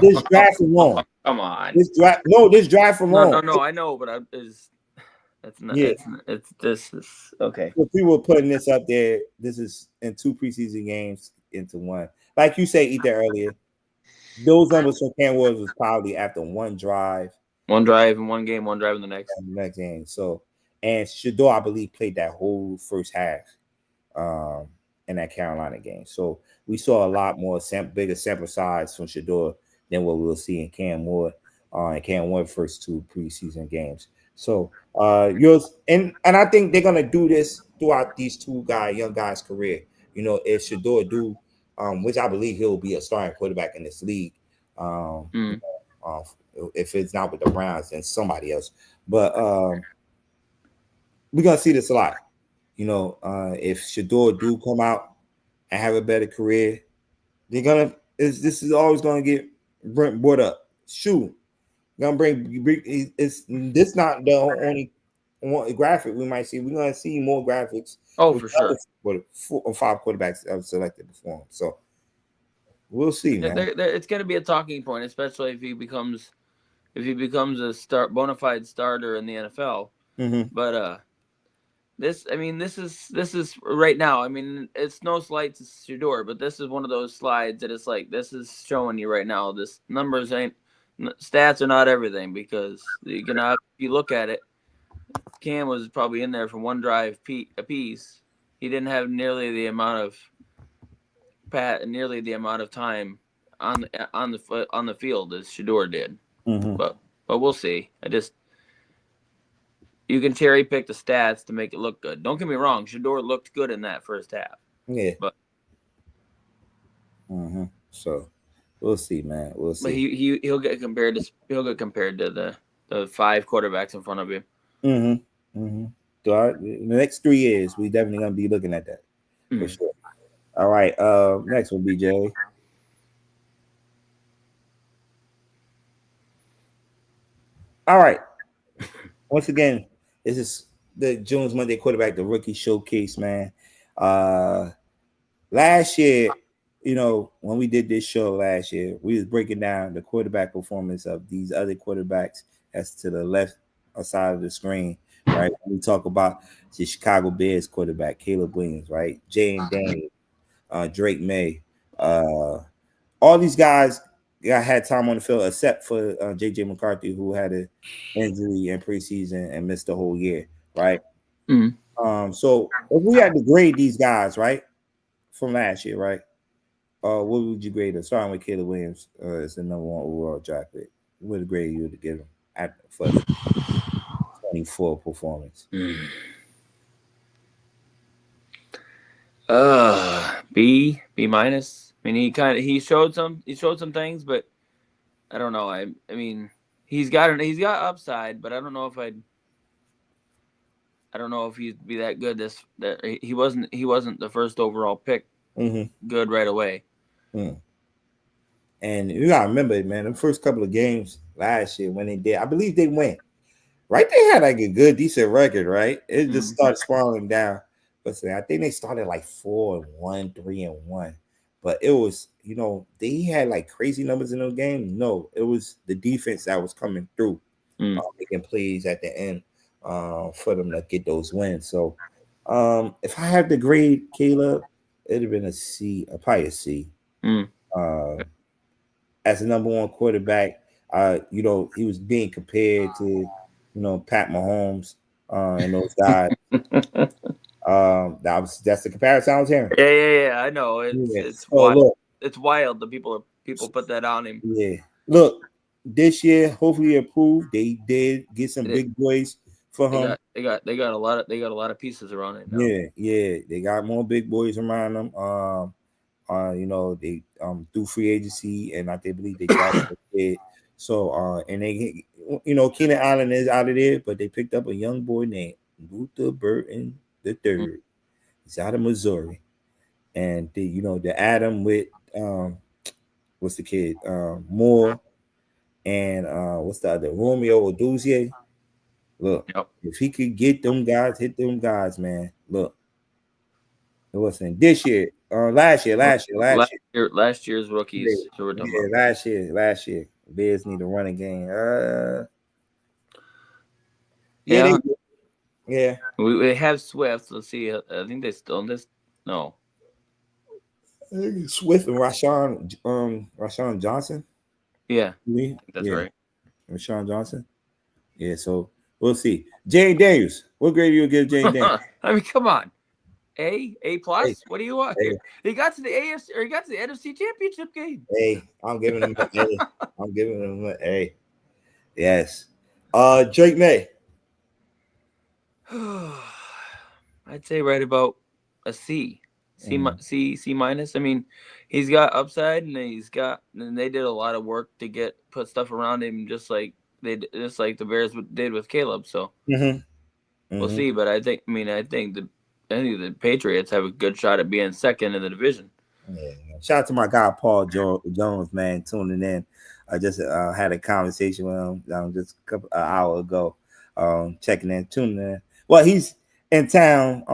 Speaker 1: this draft alone.
Speaker 2: Come on.
Speaker 1: This draft alone.
Speaker 2: No, I know, but that's not. Yeah. This is okay.
Speaker 1: So people are putting this up there. This is in 2 preseason games into 1. Like you said, Ethan earlier, those numbers from Cam Woods was probably after 1 drive.
Speaker 2: 1 drive in 1 game, 1 drive in the next
Speaker 1: game. So, and Shador, I believe, played that whole first half in that Carolina game. So we saw a lot more bigger sample size from Shador than what we'll see in Cam Ward and Cam Ward first 2 preseason games. So yours and I think they're gonna do this throughout these 2 young guys' career. If Shador do, which I believe he'll be a starting quarterback in this league. If it's not with the Browns, then somebody else. But we're gonna see this a lot. If Shador do come out and have a better career, this is always gonna get brought up. Shoot, gonna bring it's this not the only one graphic we might see. We're gonna see more graphics.
Speaker 2: For sure.
Speaker 1: 4 or 5 quarterbacks have selected before him. So we'll see, man.
Speaker 2: It's gonna be a talking point, especially if he becomes a bona fide starter in the NFL. But this is right now. I mean, it's no slight to Shador, but this is one of those slides that it's like this is showing you right now. This stats are not everything because if you look at it, Cam was probably in there for 1 drive a piece. He didn't have nearly the amount of time on the field as Shador did. But we'll see. You can cherry pick the stats to make it look good. Don't get me wrong, Shador looked good in that first half.
Speaker 1: Yeah.
Speaker 2: But
Speaker 1: so we'll see, man. We'll see.
Speaker 2: But he'll get compared to the 5 quarterbacks in front of him.
Speaker 1: So the next 3 years, we definitely gonna be looking at that for sure. All right. Next will be Jay. All right. Once again, this is the Jones Monday quarterback, the rookie showcase, man. Last year, when we did this show last year, we was breaking down the quarterback performance of these other quarterbacks that's to the left side of the screen, right? We talk about the Chicago Bears quarterback, Caleb Williams, right? Jay Daniels, Drake May, all these guys had time on the field except for J.J. McCarthy, who had an injury in preseason and missed the whole year, right? So if we had to grade these guys, right, from last year, right, what would you grade them? Starting with Caleb Williams as the number 1 overall draft pick. What grade you would give him for the 24 performance?
Speaker 2: B minus, mean, he showed some things, but I don't know. I mean, he's got upside, but I don't know if he'd be that good. He wasn't the first overall pick.
Speaker 1: Mm-hmm.
Speaker 2: Good right away.
Speaker 1: Mm. And you gotta remember, man, the first couple of games last year when they did, I believe they went right. They had like a good, decent record, right? It just started spiraling down. But I think they started like 4-1, 3-1. But it was, they had like crazy numbers in those games. No, it was the defense that was coming through, making plays at the end for them to get those wins. So if I had to grade Caleb, it'd have been a C, probably a C. Uh, as a number one quarterback, he was being compared to, Pat Mahomes and those guys. That's the comparison I was hearing.
Speaker 2: Yeah. I know
Speaker 1: Yeah.
Speaker 2: it's
Speaker 1: So
Speaker 2: wild.
Speaker 1: look,
Speaker 2: It's wild that people put that on him.
Speaker 1: yeah. Look, this year, hopefully improve. They did get some big boys for him.
Speaker 2: They got a lot of pieces around it now.
Speaker 1: Yeah. They got more big boys around them. They through free agency, and I believe they drafted a kid. So and they, Keenan Allen is out of there, but they picked up a young boy named Luther Burton the third. He's out of Missouri, and the Adam with what's the kid Moore, and what's the other Romeo Oduzier. Look,
Speaker 2: Yep.
Speaker 1: if he could get them guys, hit them guys, man. Look, it wasn't this year. Last year.
Speaker 2: Last year's rookies. So we're talking about.
Speaker 1: Last year. Bears need to run a game.
Speaker 2: Yeah.
Speaker 1: Yeah.
Speaker 2: We have Swift. Let's see. I think they still this. No.
Speaker 1: Swift and Rashawn Johnson.
Speaker 2: Yeah. That's
Speaker 1: Yeah.
Speaker 2: right.
Speaker 1: Rashawn Johnson. Yeah. So we'll see. Jane Daniels. What grade do you give Jane Daniels?
Speaker 2: I mean, come on. A plus.
Speaker 1: Hey.
Speaker 2: What do you want?
Speaker 1: Hey.
Speaker 2: He got to the AFC or he got to the NFC Championship game.
Speaker 1: Hey, I'm giving him an A. I'm giving him an A. Yes. Drake May.
Speaker 2: I'd say right about a C. C minus. I mean, he's got upside and they did a lot of work to put stuff around him just like the Bears did with Caleb. So we'll see. But I think the Patriots have a good shot at being second in the division.
Speaker 1: Yeah. Shout out to my guy Paul Jones, man, tuning in. I just had a conversation with him just an hour ago, checking in, tuning in. Well, he's in town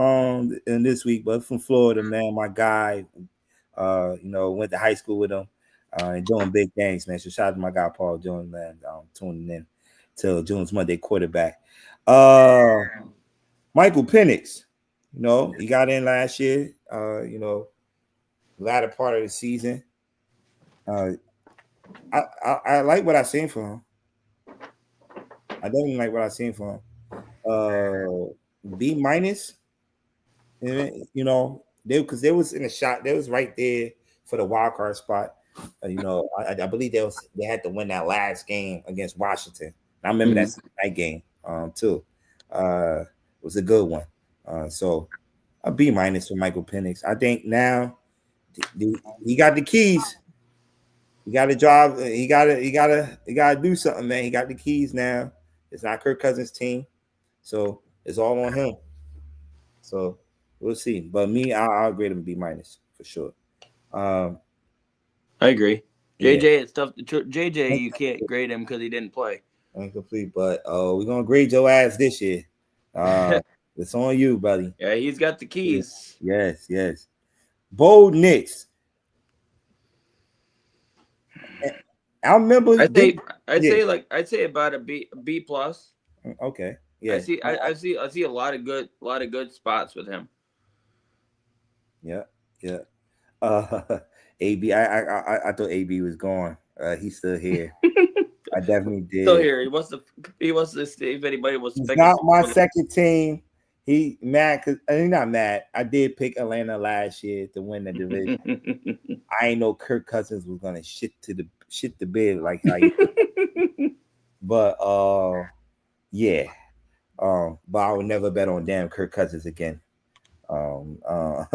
Speaker 1: in this week, but from Florida, man. My guy, went to high school with him and doing big things, man. So shout out to my guy Paul Jones, man, tuning in to June's Monday quarterback. Michael Penix, he got in last year, latter part of the season. I like what I seen for him. I definitely like what I seen for him. B minus, because they was in a shot. They was right there for the wild card spot. I believe they had to win that last game against Washington. I remember that game too. It was a good one. So a B minus for Michael Penix. I think now he got the keys. He got to drive. He got to do something, man. He got the keys now. It's not Kirk Cousins' team, so it's all on him. So we'll see. But me, I'll grade him B minus for sure.
Speaker 2: I agree. JJ, it's tough. JJ, you can't grade him because he didn't play.
Speaker 1: Incomplete, but we're gonna grade your ass this year. It's on you, buddy.
Speaker 2: Yeah, he's got the keys.
Speaker 1: Yes. Bo Nix. I remember.
Speaker 2: I'd say about a B plus.
Speaker 1: Okay. Yeah.
Speaker 2: I see a lot of good spots with him.
Speaker 1: Yeah. AB. I thought AB was gone. He's still here. I definitely did.
Speaker 2: Still here. He wants to see if anybody was.
Speaker 1: He's not my second team. He mad because he's not mad. I did pick Atlanta last year to win the division. I ain't know Kirk Cousins was gonna shit the bed like how but yeah. But I would never bet on damn Kirk Cousins again. I'll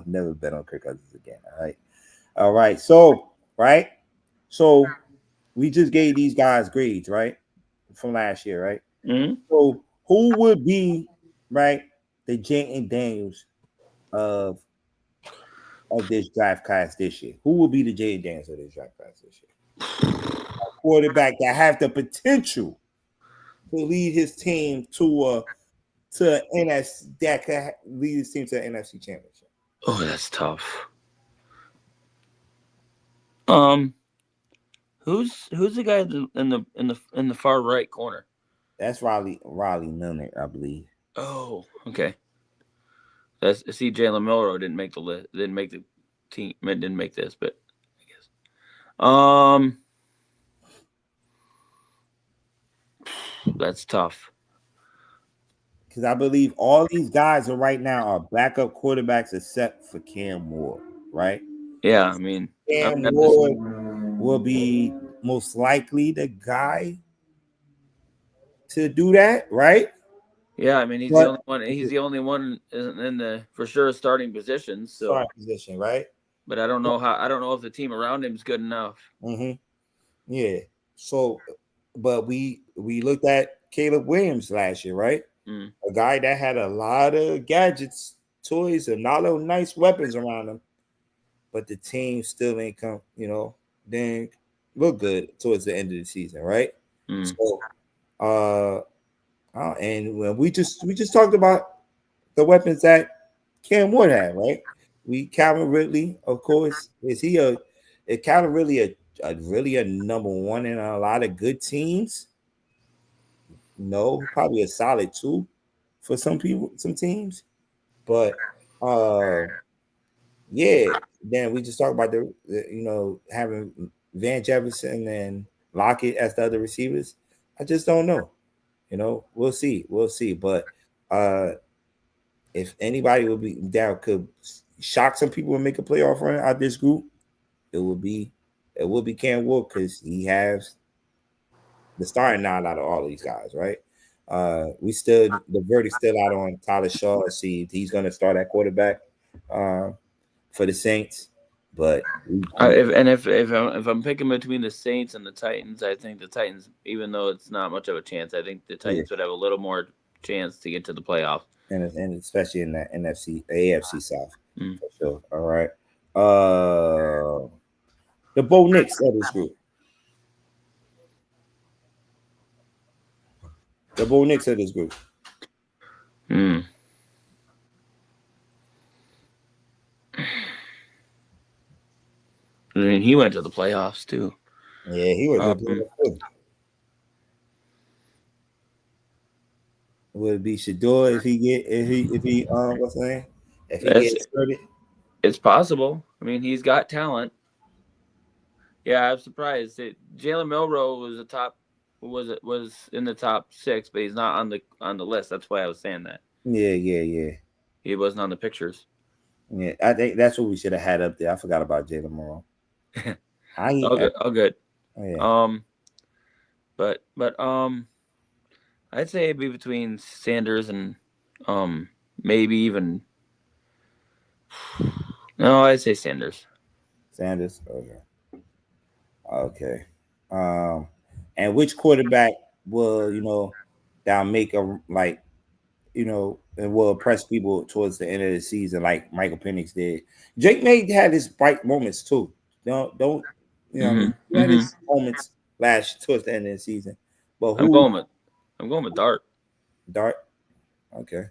Speaker 1: never bet on Kirk Cousins again. All right. All right. So, right. So we just gave these guys grades, right? From last year, right?
Speaker 2: Mm-hmm.
Speaker 1: So who would be right the Jayden Daniels of this draft class this year? Who will be the Jayden Daniels of this draft class this year? A quarterback that have the potential to lead his team to an NFC that could lead his team to an NFC championship.
Speaker 2: Oh, that's tough. Um, who's the guy in the far right corner?
Speaker 1: That's Riley Leonard, I believe.
Speaker 2: Oh, okay. That's see, Jalen Milrow didn't make the list. Didn't make the team. Didn't make this, but I guess. That's tough.
Speaker 1: Because I believe all these guys are right now are backup quarterbacks except for Cam Ward, right?
Speaker 2: Yeah, I mean,
Speaker 1: Cam
Speaker 2: I'm just.
Speaker 1: Ward will be most likely the guy to do that, right?
Speaker 2: Yeah, I mean, he's the
Speaker 1: But
Speaker 2: only one. He's the only one in the for sure starting positions. So,
Speaker 1: starting position, right?
Speaker 2: but I don't know how. I don't know if the team around him is good enough.
Speaker 1: Mm-hmm. Yeah. So, but we looked at Caleb Williams last year, right?
Speaker 2: Mm.
Speaker 1: A guy that had a lot of gadgets, toys, and all those nice weapons around him, but the team still ain't come, didn't look good towards the end of the season, right?
Speaker 2: Mm.
Speaker 1: So, and when we just talked about the weapons that Cam Ward had, right? We Calvin Ridley, of course, is Calvin really a number one in a lot of good teams? No, probably a solid two for some people, some teams. But yeah, then we just talked about having Van Jefferson and Lockett as the other receivers. I just don't know. We'll see. We'll see. But uh if anybody would be that could shock some people and make a playoff run out this group, it would be Cam Ward because he has the starting nine out of all of these guys, right? We still the verdict's still out on Tyler Shaw to see if he's going to start at quarterback for the Saints. But
Speaker 2: If I'm picking between the Saints and the Titans, I think the Titans, even though it's not much of a chance, I think the
Speaker 1: yeah,
Speaker 2: Titans would have a little more chance to get to the playoffs.
Speaker 1: and especially in that NFC, AFC South
Speaker 2: Mm.
Speaker 1: for sure. All right. The Bo Knicks of this group. The Bo Knicks of this group.
Speaker 2: Mm. I mean, he went to the playoffs too.
Speaker 1: Yeah, he was a good. Would it be Shador if he what's the name? If he
Speaker 2: It's
Speaker 1: gets started?
Speaker 2: it's possible. I mean, he's got talent. Yeah, I'm surprised that Jalen Milrow was in the top 6, but he's not on the list. That's why I was saying that
Speaker 1: Yeah.
Speaker 2: he wasn't on the pictures.
Speaker 1: Yeah, I think that's what we should have had up there. I forgot about Jalen Moore.
Speaker 2: All good, all good.
Speaker 1: Oh, yeah.
Speaker 2: But I'd say it'd be between Sanders and maybe even no, I'd say Sanders.
Speaker 1: Sanders. Okay. And which quarterback will that'll make a and will impress people towards the end of the season like Michael Penix did. Jake May had his bright moments too. Don't what I mean? He had
Speaker 2: Mm-hmm.
Speaker 1: his moments last towards the end of the season. But
Speaker 2: I'm
Speaker 1: who
Speaker 2: going with I'm going with Dart.
Speaker 1: Dart? Okay.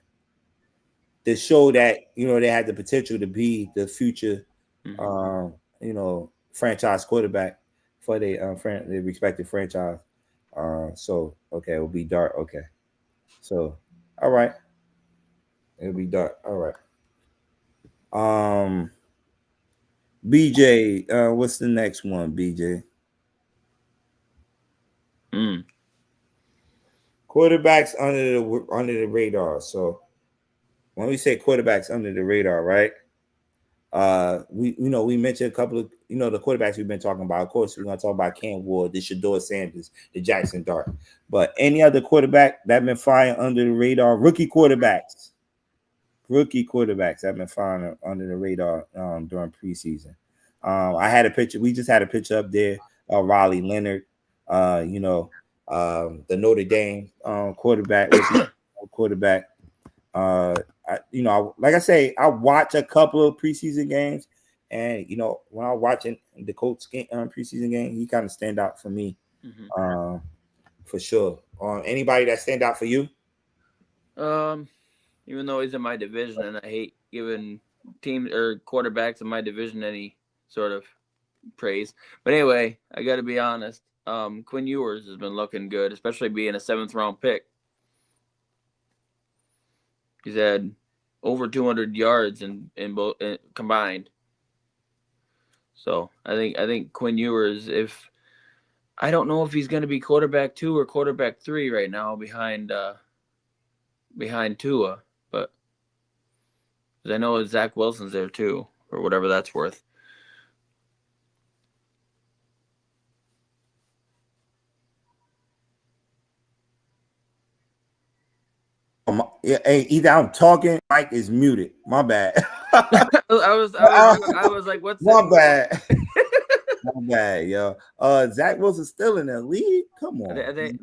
Speaker 1: To show that they had the potential to be the future, franchise quarterback for their respective franchise. So okay, it will be Dart. Okay, so all right, it'll be Dart. All right. Um, BJ, what's the next one? BJ,
Speaker 2: Mm.
Speaker 1: quarterbacks under the radar. So when we say quarterbacks under the radar, right? We mentioned a couple of the quarterbacks we've been talking about. Of course, we're gonna talk about Cam Ward, the Shador Sanders, the Jackson Dart. But any other quarterback that been flying under the radar, rookie quarterbacks have been flying under the radar during preseason. I had a picture. We just had a picture up there of Raleigh Leonard. You know, the Notre Dame quarterback, rookie quarterback. Like I say, I watch a couple of preseason games, and you know, when I'm watching the Colts game, preseason game, he kind of stand out for me, for sure. Anybody that stand out for you?
Speaker 2: Even though he's in my division, and I hate giving teams or quarterbacks in my division any sort of praise. But anyway, I got to be honest. Quinn Ewers has been looking good, especially being a 7th-round pick. He's had over 200 yards in both combined. So I think Quinn Ewers, if I don't know if he's going to be quarterback 2 or quarterback 3 right now behind Tua, but I know Zach Wilson's there too, or whatever that's worth.
Speaker 1: Hey, either I'm talking, Mike is muted. My bad.
Speaker 2: I was like, what's
Speaker 1: my
Speaker 2: that?
Speaker 1: bad? My bad, yo. Zach Wilson's still in the league. Come on.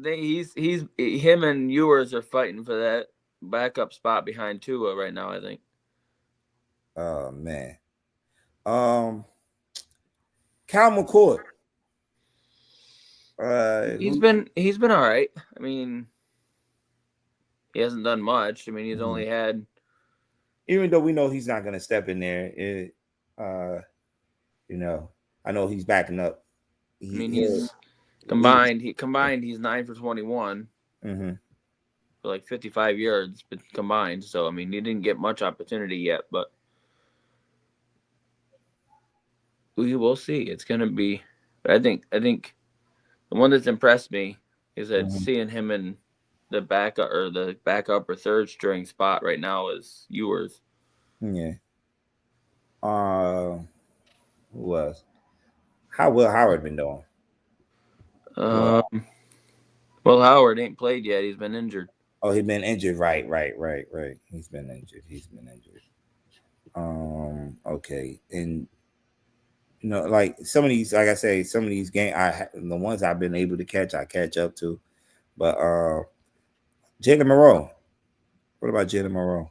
Speaker 2: He's him and Ewers are fighting for that backup spot behind Tua right now, I think.
Speaker 1: Oh man. Cal McCord.
Speaker 2: He's been all right. I mean, he hasn't done much. I mean, he's only had,
Speaker 1: even though we know he's not going to step in there. You know, I know he's backing up.
Speaker 2: He's combined. He's 9 for 21 for like 55 yards, but combined. So I mean, he didn't get much opportunity yet, but we will see. It's gonna be. I think the one that's impressed me is that seeing him in the backup or third string spot right now is Ewers.
Speaker 1: Yeah. Who was? How Will Howard been doing?
Speaker 2: Well, Howard ain't played yet. He's been injured.
Speaker 1: Oh, he's been injured. Right. He's been injured. Okay. And you know, like some of these, like I say, some of these games, the ones I've been able to catch, I catch up to. But Jalen Moreau. What about Jalen Moreau?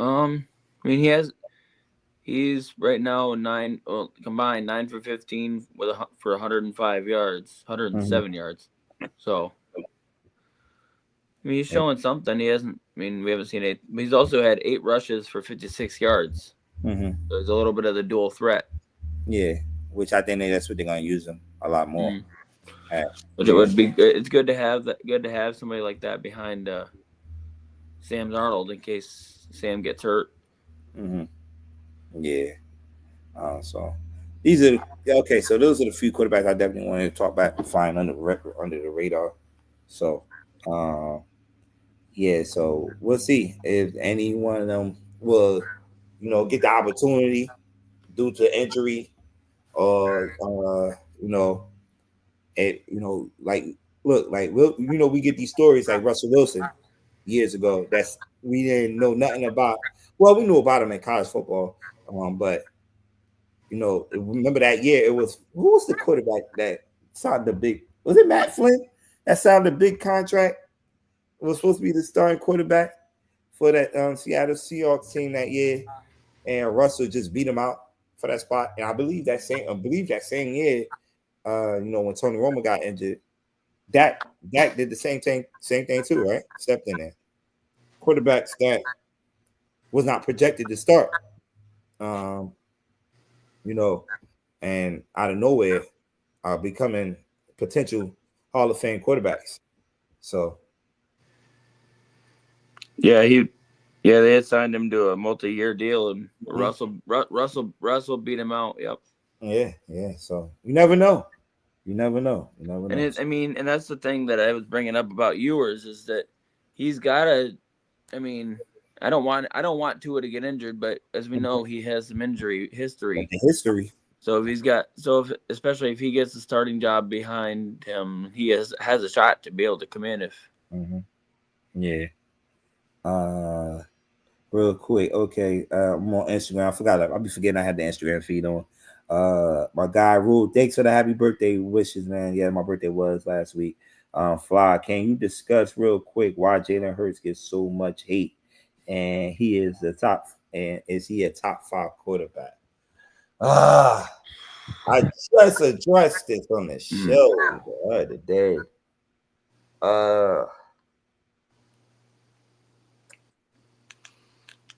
Speaker 2: I mean, he's right now combined 9 for 15 for 105 yards, 107 yards. So, I mean, he's showing something. He hasn't. I mean, we haven't seen it. He's also had 8 rushes for 56 yards. So there's a little bit of the dual threat.
Speaker 1: Yeah, which I think that's what they're gonna use him a lot more.
Speaker 2: Which it would be good. It's good to have that. Good to have somebody like that behind Sam Darnold in case Sam gets hurt.
Speaker 1: Yeah. So these are okay. So those are the few quarterbacks I definitely wanted to talk about and find under the radar. So, yeah. So we'll see if any one of them will, you know, get the opportunity due to injury or like look, like we get these stories like Russell Wilson years ago. We didn't know nothing about. Well, we knew about him in college football, but you know, remember that year? It was who was the quarterback that signed the big? Was it Matt Flynn that signed the big contract? It was supposed to be the starting quarterback for that Seattle Seahawks team that year, and Russell just beat him out for that spot. And I believe that same year, you know, when Tony Romo got injured, Dak did the same thing too, right? Stepped in there. Quarterbacks that was not projected to start, you know, and out of nowhere are becoming potential Hall of Fame quarterbacks. So,
Speaker 2: they had signed him to a multi-year deal, and Russell beat him out. Yep.
Speaker 1: Yeah. So you never know.
Speaker 2: And and that's the thing that I was bringing up about Ewers is that he's got to. I mean, I don't want Tua to get injured, but as we know, he has some injury history. So especially if he gets the starting job behind him, he has a shot to be able to come in if.
Speaker 1: Yeah. real quick. Okay, I'm on Instagram. I forgot. I'll be forgetting I had the Instagram feed on. My guy Rule, thanks for the happy birthday wishes, man. Yeah, my birthday was last week. Fly, can you discuss real quick why Jalen Hurts gets so much hate, and he is the top, and is he a top 5 quarterback? Ah, I just addressed this on the show the other day. Uh,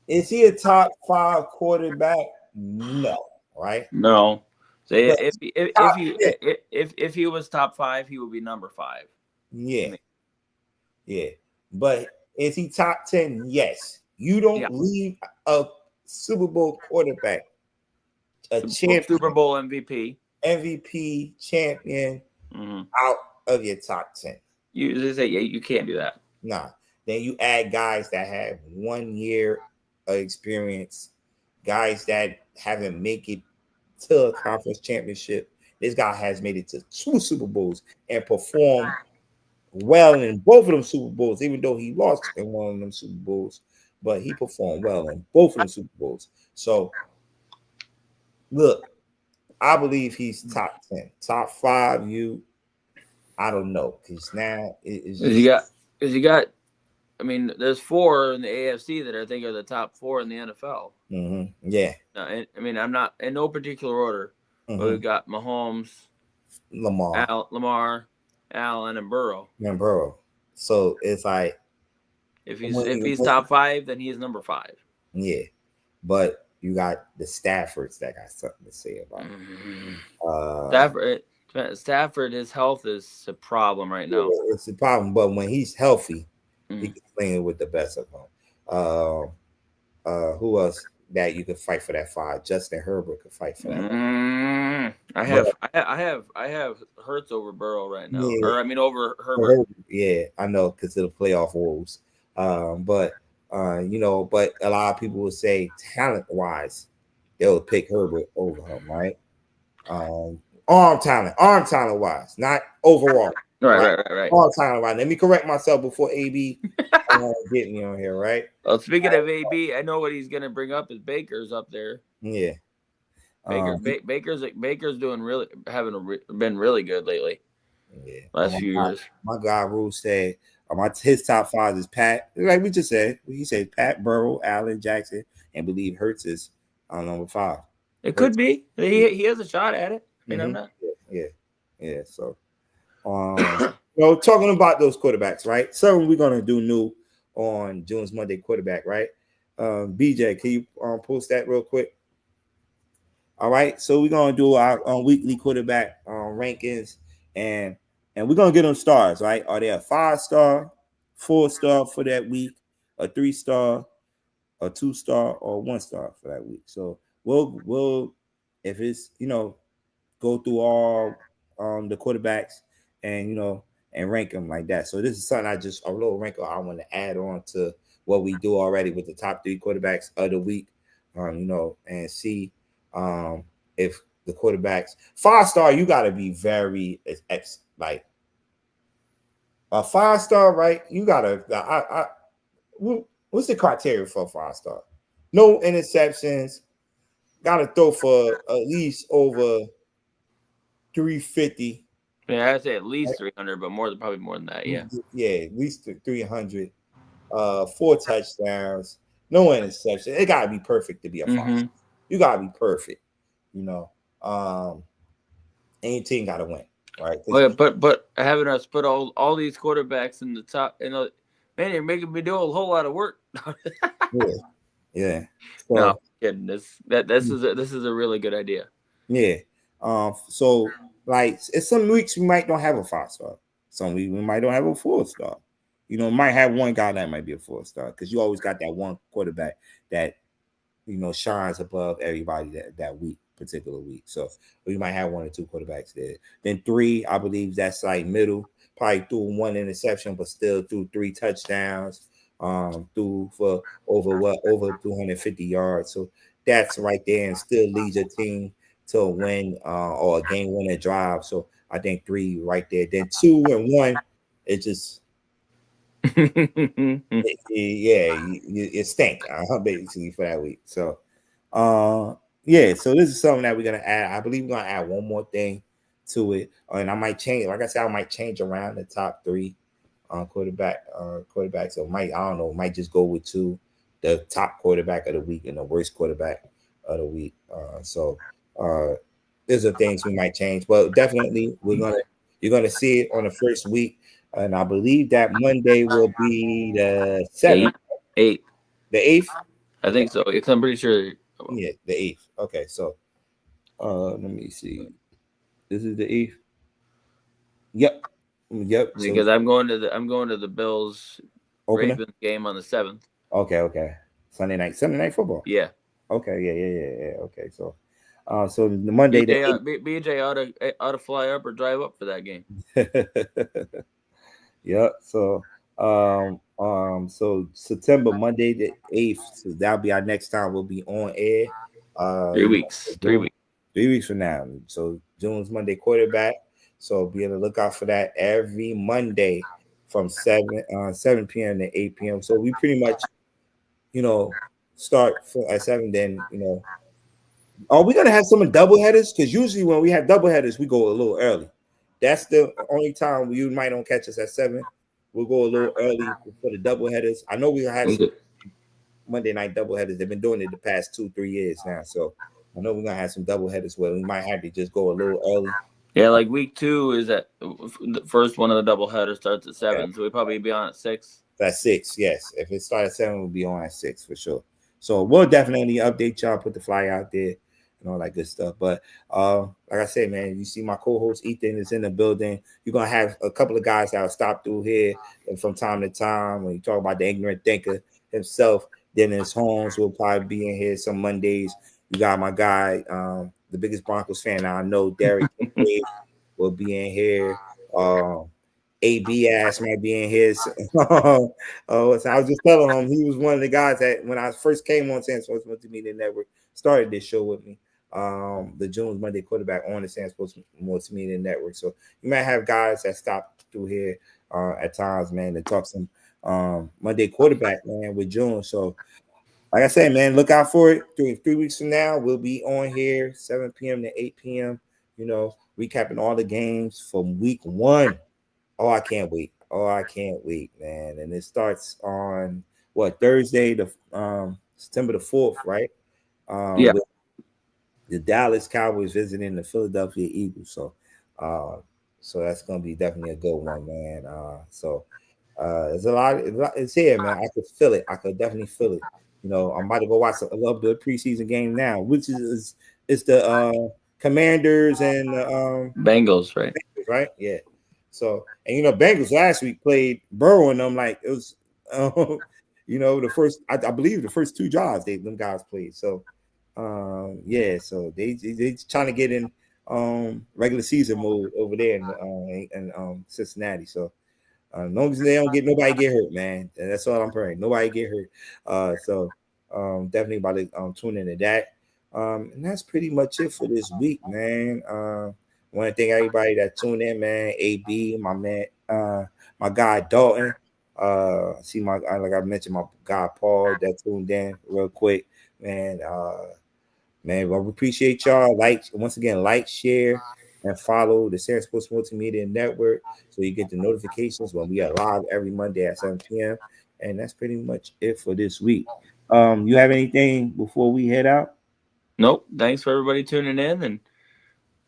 Speaker 1: is he a top 5 quarterback? No, right?
Speaker 2: No. So
Speaker 1: But top 10.
Speaker 2: if he was top five, he would be number five to
Speaker 1: Yeah,
Speaker 2: me.
Speaker 1: yeah. But is he top 10? Yes. You don't
Speaker 2: Yeah.
Speaker 1: leave a Super Bowl quarterback, a
Speaker 2: Super
Speaker 1: champion,
Speaker 2: Bowl MVP.
Speaker 1: MVP champion
Speaker 2: Mm-hmm.
Speaker 1: out of your top 10.
Speaker 2: You just say, yeah, you can't do that.
Speaker 1: Nah. Then you add guys that have 1 year of experience, guys that haven't make it to a conference championship. This guy has made it to 2 Super Bowls and performed well in both of them Super Bowls, even though he lost in one of them Super Bowls, but he performed well in both of them Super Bowls. So look, I believe he's top 10. Top 5, I don't know. Because now it's
Speaker 2: Because you
Speaker 1: just
Speaker 2: got, because you got. I mean, there's four in the AFC that I think are the top four in the NFL.
Speaker 1: Yeah.
Speaker 2: I mean, I'm not in no particular order, but we've got Mahomes,
Speaker 1: Lamar
Speaker 2: Lamar, Allen, and Burrow.
Speaker 1: and Burrow. So it's like
Speaker 2: If he's top five, then he's number five.
Speaker 1: yeah. But you got the Staffords that got something to say about it.
Speaker 2: Stafford, his health is a problem right now.
Speaker 1: It's a problem, but when he's healthy, he
Speaker 2: Mm.
Speaker 1: can play with the best of them. Who else that you could fight for that 5? Justin Herbert could fight for that.
Speaker 2: I have Hurts over Burrow right now,
Speaker 1: Yeah,
Speaker 2: or I mean over Herbert.
Speaker 1: yeah, I know because of the playoff woes. But but a lot of people would say talent wise, they'll pick Herbert over him, right? Arm talent wise, not overall.
Speaker 2: Right.
Speaker 1: Arm talent wise. Let me correct myself before AB get me on here, right?
Speaker 2: Well, speaking of AB, I know what he's going to bring up is Baker's up there.
Speaker 1: Yeah.
Speaker 2: Baker's doing really been really good lately.
Speaker 1: Yeah.
Speaker 2: Last few years.
Speaker 1: My guy Rule said his top 5 is Pat. Like we just said, he said Pat, Burrow, Allen, Jackson, and believe Hurts is number 5.
Speaker 2: It could be. He has a shot at it. I mean, I'm not.
Speaker 1: Yeah. So, talking about those quarterbacks, right? Something we're gonna do new on June's Monday quarterback, right? BJ, can you post that real quick? All right, so we're gonna do our weekly quarterback rankings, and we're gonna get them stars, right? Are they a 5-star, 4-star for that week, a 3-star, a 2-star, or 1-star for that week? So we'll if it's go through all the quarterbacks and and rank them like that. So this is something a little wrinkle I want to add on to what we do already with the top 3 quarterbacks of the week, and see if the quarterbacks 5-star, you got to be very like a 5-star, right? You got to what's the criteria for a 5-star? No interceptions. Got to throw for at least over 350.
Speaker 2: Yeah, I'd say at least 300, but probably more than that. Yeah.
Speaker 1: Yeah, at least 300. 4 touchdowns, no interception. It gotta be perfect to be a 5. You gotta be perfect. Any team gotta win, right?
Speaker 2: But having us put all these quarterbacks in the top, man, you're making me do a whole lot of work.
Speaker 1: Yeah. So,
Speaker 2: no, kidding. This is a really good idea.
Speaker 1: Yeah. So like, it's some weeks we might don't have a 5-star. Some weeks we might don't have a 4-star. Might have one guy that might be a 4-star because you always got that one quarterback that shines above everybody that week, particular week. So we might have 1 or 2 quarterbacks there. Then 3, I believe that's like middle. Probably threw 1 interception, but still threw 3 touchdowns. Threw for over 250 yards. So that's right there, and still leads your team to a win or a game-winning drive. So I think 3 right there. Then 2 and 1, it just Yeah, it stank basically for that week. So, yeah. So this is something that we're gonna add. I believe we're gonna add one more thing to it, and I might change. Like I said, I might change around the top three quarterback. So might I don't know. Might just go with two, the top quarterback of the week and the worst quarterback of the week. Uh, there's a things we might change, but definitely you're gonna see it on the first week, and I believe that Monday will be the 7th,
Speaker 2: Eight, eight.
Speaker 1: the 8th.
Speaker 2: I
Speaker 1: Okay,
Speaker 2: think so. Because I'm pretty sure.
Speaker 1: yeah, the 8th. Okay, so let me see. This is the 8th. Yep, yep. So
Speaker 2: Because I'm going to the Bills
Speaker 1: opener.
Speaker 2: Ravens game on the 7th.
Speaker 1: Okay. Sunday night football.
Speaker 2: Yeah.
Speaker 1: Okay, yeah. Okay, so the Monday the
Speaker 2: BJ ought to fly up or drive up for that game.
Speaker 1: 8th. Yeah. So September Monday the 8th. So that'll be our next time we'll be on air.
Speaker 2: 3 weeks. 3 weeks.
Speaker 1: 3 weeks from now. So June's Monday quarterback. So be on the lookout for that every Monday from 7 p.m. to 8 p.m. So we pretty much, you know, start at 7, then are we gonna have some double headers? Because usually when we have double headers, we go a little early. That's the only time you might don't catch us at 7. We'll go a little early for the double headers. I know we'll have some Monday night double headers. They've been doing it the past 2-3 years now. So I know we're gonna have some double headers where we might have to just go a little early.
Speaker 2: Yeah, like week 2 is at the first one of the doubleheader starts at
Speaker 1: Yeah,
Speaker 2: 7, so we probably be on at 6.
Speaker 1: that's 6. Yes, if it starts at 7, we'll be on at 6 for sure. So we'll definitely update y'all, put the flyer out there, and all that good stuff. But like I said, man, you see my co-host Ethan is in the building. You're gonna have a couple of guys that will stop through here and from time to time when you talk about the ignorant thinker himself. Dennis Holmes will probably be in here some Mondays. You got my guy, the biggest Broncos fan I know, Derek will be in here. AB ass might be in his. So I was just telling him he was one of the guys that when I first came on San Sports Multimedia Network, started this show with me. The June's Monday quarterback on the San Sports Multimedia Network. So you might have guys that stop through here at times, man, to talk some Monday quarterback, man, with June. So like I said, man, look out for it. 3 weeks from now, we'll be on here 7 p.m. to 8 p.m. Recapping all the games from week 1. Oh, I can't wait. Oh, I can't wait, man. And it starts on what, Thursday, the September the 4th, right?
Speaker 2: Yeah.
Speaker 1: With the Dallas Cowboys visiting the Philadelphia Eagles. So that's gonna be definitely a good one, man. There's a lot. It's here, man. I could feel it. I could definitely feel it. I'm about to go watch a love the preseason game now, which is it's the Commanders and
Speaker 2: Bengals, right?
Speaker 1: right? Yeah. So, and Bengals last week played Burrow and them like it was, the first, I believe the first 2 drives them guys played. So, yeah. So they trying to get in regular season mode over there in Cincinnati. So, as long as they don't get nobody get hurt, man, and that's all I'm praying. Nobody get hurt. Definitely about to tune into that. And that's pretty much it for this week, man. Want to thank everybody that tuned in, man. AB, my man, my guy Dalton. See like I mentioned, my guy Paul that tuned in real quick, man. Man, well, we appreciate y'all. Once again, share, and follow the Sarah Sports Multimedia Network so you get the notifications when we are live every Monday at 7 p.m. And that's pretty much it for this week. You have anything before we head out?
Speaker 2: Nope. Thanks for everybody tuning in, and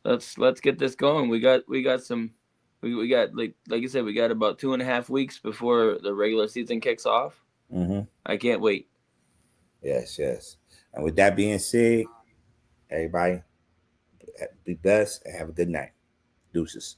Speaker 2: let's get this going. We got some. We got like you said, we got about 2.5 weeks before the regular season kicks off.
Speaker 1: Mm-hmm.
Speaker 2: I can't wait.
Speaker 1: Yes. And with that being said, everybody be blessed and have a good night. Deuces.